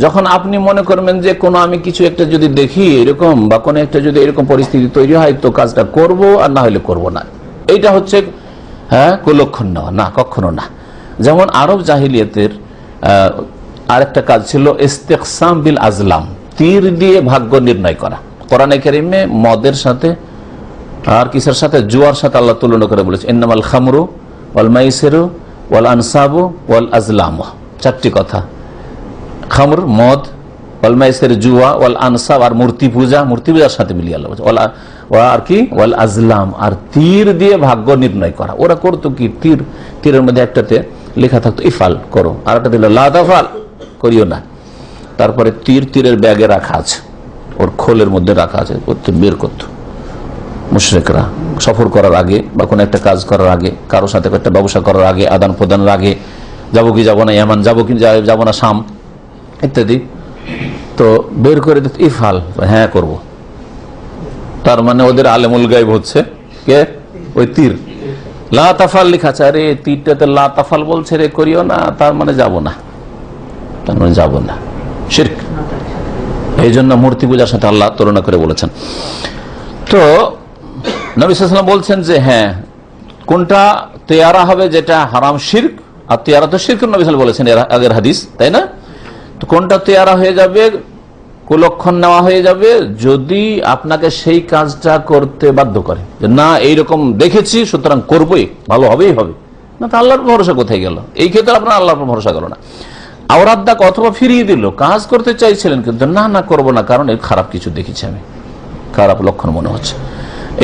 যখন আপনি মনে করবেন যে কোনো আমি কিছু একটা যদি দেখি এরকম, বা কোনো একটা যদি এরকম পরিস্থিতি তৈরি হয়, তো কাজটা করব, আর না হলে করব না, এইটা হচ্ছে হ্যাঁ কুলক্ষণ নেওয়া, না, কখনো না। যেমন আরব জাহিলিয়াতের আরেকটা কাজ ছিল ইস্তেকসাম বিল আজলাম, তীর দিয়ে ভাগ্য নির্ণয় করা। কোরআনে কারিমে মদের সাথে আর কিসের সাথে? জুয়ার সাথে আল্লাহ তুলনা করে বলেছে ইন্নামাল খামরু ওয়াল মাইসিরু ওয়াল আনসাবু ওয়াল আজলাম। চারটি কথা, খামর মদ, ওয়াল মাইসির জুয়া, ওয়াল আনসাব আর মূর্তি পূজার সাথে মিলিয়ে আল্লাহ বলছে আর কি ওয়াল আজলাম, আর তীর দিয়ে ভাগ্য নির্ণয় করা। ওরা করতো কি, তীরের মধ্যে একটাতে লেখা থাকতো ইফাল করো, আর একটা দিল লা তাফাল করিও না। তারপরে তীরের ব্যাগে রাখা আছে, ওর খোলের মধ্যে রাখা আছে, বের করতো মুশরিকরা সফর করার আগে বা কোনো একটা কাজ করার আগে, কারোর সাথে একটা ব্যবসা করার আগে, আদান প্রদানের আগে, যাবো কি যাবো না, ইয়ামান যাবো কি যাবো না, শাম ইত্যাদি, তো বের করে দিত ইফাল, হ্যাঁ করব। তার মানে ওদের আলেমুল গায়ব হচ্ছে কে? ওই তীর। লা তাফাল লেখা আছে, আরে তীরটাতে লা তাফাল বলছে রে, করিও না, তার মানে যাবো না, তার মানে যাবো না, শিরক। এই জন্য মূর্তি পূজার সাথে আল্লাহ তুলনা করে বলেছেন। তো নবী সাল্লাল্লাহু আলাইহি ওয়াসাল্লাম বলছেন যে হ্যাঁ, কোনটা তেয়ারা হবে, যেটা হারাম শিরক, আর তেয়ারা তো শিরক নবী সাল্লাল্লাহু আলাইহি ওয়াসাল্লাম বলেছেন এর আগের হাদিস, তাই না? তো কোনটা তেয়ারা হয়ে যাবে, কুলক্ষণ নেওয়া হয়ে যাবে, যদি আপনাকে সেই কাজটা করতে বাধ্য করে, যে না এইরকম দেখেছি সুতরাং করবোই, ভালো হবেই হবে না, তা আল্লাহর ভরসা কোথায় গেল? এই ক্ষেত্রে আপনার আল্লাহর ভরসা গেল না। আওরাদ্দাক অথবা ফিরিয়ে দিল, কাজ করতে চাইছিলেন কিন্তু না করবো না, কারণ এই খারাপ কিছু দেখেছি, আমি খারাপ লক্ষণ মনে হচ্ছে।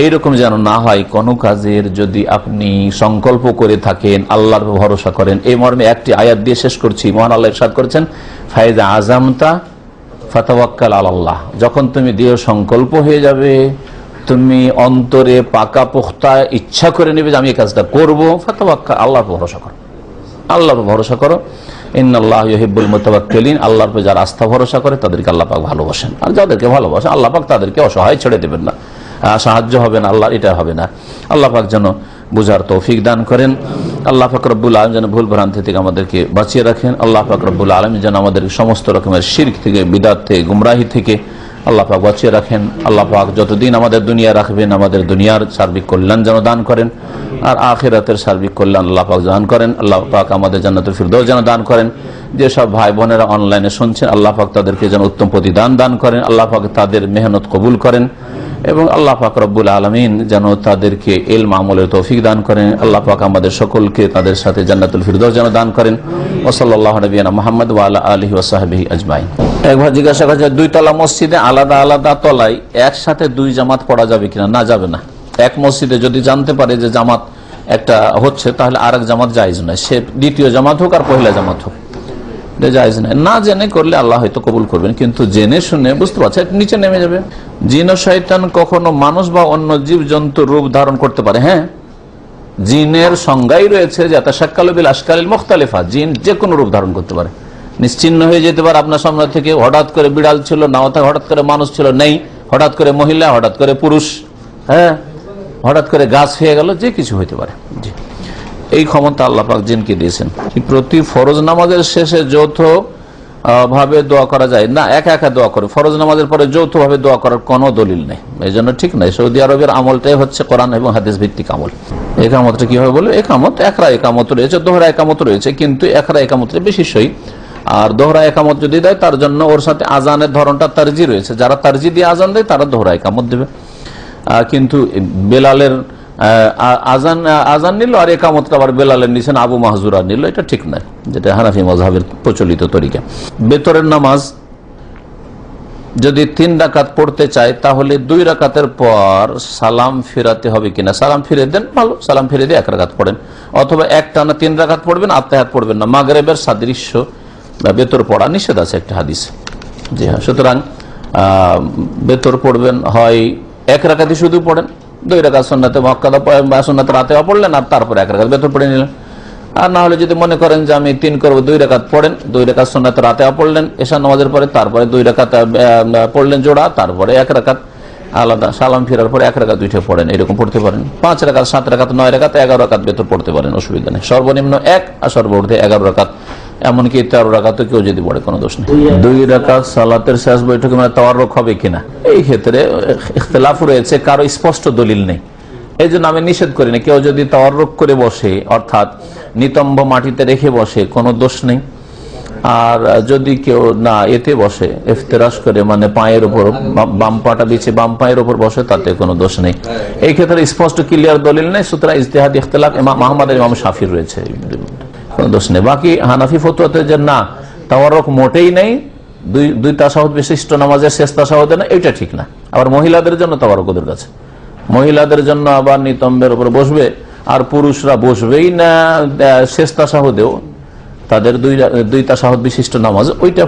এইরকম যেন না হয়। কোনো কাজের যদি আপনি সংকল্প করে থাকেন, আল্লাহর ভরসা করেন, এই মর্মে একটি আয়াত দিয়ে শেষ করছি। মহান আল্লাহ ইরশাদ করেছেন ফাইজা আযামতা ফাতাওয়াক্কাল আলাল্লাহ, যখন তুমি দৃঢ় সংকল্প হয়ে যাবে, তুমি অন্তরে পাকা পোখতা ইচ্ছা করে নেবে যে আমি এই কাজটা করবো, ফাতাওয়াক্কাল, আল্লাহর ভরসা করো, আল্লাহর ভরসা করো। ইন্নাল্লাহা ইউহিব্বুল মুতাওয়াক্কিলিন, আল্লাহর উপর যারা আস্থা ভরসা করে তাদেরকে আল্লাহ পাক ভালোবাসেন, আর যাদেরকে ভালোবাসেন আল্লাহ পাক তাদেরকে অসহায় ছেড়ে দেবেন না, সাহায্য হবে না, আল্লাহ এটা হবে না। আল্লাহ পাক যেন বুঝার তৌফিক দান করেন। আল্লাহ পাক রব্বুল আলামিন যেন ভুল ভ্রান্তি থেকে আমাদেরকে বাঁচিয়ে রাখেন। আল্লাহ পাক রব্বুল আলামিন যেন আমাদের সমস্ত রকমের শিরক থেকে, বিদআত থেকে, গুমরাহি থেকে আল্লাহ পাক বাঁচিয়ে রাখেন। আল্লাহ পাক যতদিন আমাদের দুনিয়া রাখবেন, আমাদের দুনিয়ার সার্বিক কল্যাণ যেন দান করেন, আর আখিরাতের সার্বিক কল্যাণ আল্লাহ পাক দান করেন। আল্লাহ পাক আমাদের জান্নাতুল ফিরদৌস যেন দান করেন। যেসব ভাই বোনেরা অনলাইনে শুনছেন, আল্লাহ পাক তাদেরকে যেন উত্তম প্রতিদান দান করেন, আল্লাহ পাক তাদের মেহনত কবুল করেন, এবং আল্লাহ পাক রব্বুল আলামিন যেন তাদেরকে ইলম আমলের তৌফিক দান করেন। আল্লাহ পাক আমাদের সকলকে তাদের সাথে জান্নাতুল ফিরদৌস যেন দান করেন। ওয়া সাল্লাল্লাহু নবিয়ানা মুহাম্মদ ওয়া আলা আলিহি ওয়া সাহবিহি আজমাইন। একবার জিজ্ঞাসা করা যায়, দুই তলা মসজিদে আলাদা আলাদা তলায় একসাথে দুই জামাত পড়া যাবে কিনা? না, যাবে না। এক মসজিদে যদি জানতে পারে যে জামাত একটা হচ্ছে, তাহলে আরেক জামাত জায়েজ নয়, সে দ্বিতীয় জামাত হোক আর পহিলা জামাত হোক, জায়েজ নয়। না জেনে করলে আল্লাহ হয়তো কবুল করবেন, কিন্তু জেনে শুনে বুঝতে পারছে নিচে নেমে যাবে। জিন ও শয়তান কখনো মানুষ বা অন্য জীব জন্তুর রূপ ধারণ করতে পারে? হ্যাঁ, জিনের সংজ্ঞাই রয়েছে যে তাশাক্কালু বিল আশকালিল মুখতালিফা, জিন যে কোনো রূপ ধারণ করতে পারে, নিশ্চিহ্ন হয়ে যেতে পারে আপনার সামনে থেকে। হঠাৎ করে বিড়াল ছিল, নাও থাকে, হঠাৎ করে মানুষ ছিল, নেই, হঠাৎ করে মহিলা, হঠাৎ করে পুরুষ, হ্যাঁ, হঠাৎ করে গাছ হয়ে গেল, যে কিছু হইতে পারে। জি, এই ক্ষমতা আল্লাহ পাক জিনকে দিয়েছেন। প্রতি ফরজ নামাজের শেষে যৌথ ভাবে দোয়া করা যায় না? একা একা দোয়া করে, ফরজ নামাজের পরে যৌথ ভাবে দোয়া করার কোনো দলিল নেই, এই জন্য ঠিক নাই। সৌদি আরবের আমলটাই হচ্ছে কোরআন এবং হাদিস ভিত্তিক আমল। একামতটা কি হবে বলে, একামত একরা একামত রয়েছে, দোহরা একামত রয়েছে, কিন্তু একরা একামতের বেশি সই। আর দোহরা একামত যদি দেয়, তার জন্য ওর সাথে আজানের ধরনটা তারজি রয়েছে, যারা তারজি দিয়ে আজান দেয় তারা দোহরা একামত দেবে। কিন্তু বেলালের আজান নিল আর একামতটা আবার বেলালের নিছেন আবু মাহজুরা নিল, এটা ঠিক নয়, যেটা হানাফি মাযহাবের প্রচলিত তরিকা। বেতরের নামাজ যদি 3 রাকাত পড়তে চায়, তাহলে 2 রাকাতের পর সালাম ফিরাতে হবে কিনা? সালাম ফিরে দেন, ভালো, সালাম ফিরে দিয়ে 1 রাকাত পড়েন, অথবা একটানা 3 রাকাত পড়বেন, আত্তাহিয়াত পড়বেন না। মাগরিবের সাদৃশ্য বেতর পড়া নিষেধ আছে একটা হাদিস। জি হ্যাঁ, সুতরাং বেতর পড়বেন হয় 1 রাকাতই শুধু পড়েন, 2 রাকাত সুন্নাতে মুআক্কাদা বা সুন্নাতে রাতে পড়লেন, আর তারপরে 1 রাকাত বেতর পড়ে নিলেন। আর না হলে যদি মনে করেন যে আমি 3 করবো, 2 রাকাত পড়েন, 2 রাকাত সুন্নাতে রাতে পড়লেন এশা নামাজের পরে, তারপরে 2 রাকাত পড়লেন জোড়া, তারপরে 1 রাকাত আলাদা, সালাম ফেরার পরে 1 রাকাত উঠে পড়েন, এরকম পড়তে পারেন। 5 রাকাত, 7 রাকাত, 9 রাকাত, 11 রাকাত বেতর পড়তে পারেন, অসুবিধা নেই। সর্বনিম্ন 1 আর সর্বোচ্চ 11 রাকাত, এমনকি 13 রাকাত কেউ যদি পড়ে কোনো দোষ নেই। 2 রাকাত সালাতের শেষ বৈঠকে মানে তাওয়াররুক হবে কিনা, এই ক্ষেত্রে ইখতিলাফ রয়েছে, কারো স্পষ্ট দলিল নেই, এই জন্য আমি নিষেধ করি না। কেউ যদি তাওয়াররুক করে বসে, অর্থাৎ নিতম্ব মাটিতে রেখে বসে, কোনো দোষ নেই। আর যদি কেউ না এতে বসে, ইফতেরাশ করে, মানে পায়ের উপর বাম পাটা বিছে বাম পায়ের উপর বসে, তাতে কোনো দোষ নেই। এই ক্ষেত্রে স্পষ্ট ক্লিয়ার দলিল নেই, সুতরাং ইজতিহাদি ইখতিলাফ ইমাম আহমদ আর ইমাম শাফির রয়েছে, কোনো দোষ নেই। বাকি হানাফি ফতোয়াতে যে না তাওয়ারুক মোটেই নেই, দুই তাশাহুদ বিশিষ্ট নামাজের শেষ তাশাহুদে না, এটা ঠিক না। আবার মহিলাদের জন্য তাওয়ারুক ওদের কাছে, মহিলাদের জন্য আবার নিতম্বের উপর বসবে, আর পুরুষরা বসবেই না শেষ তাশাহুদেও, তাদের দুই তাশাহুদ বিশিষ্ট নামাজ ওইটা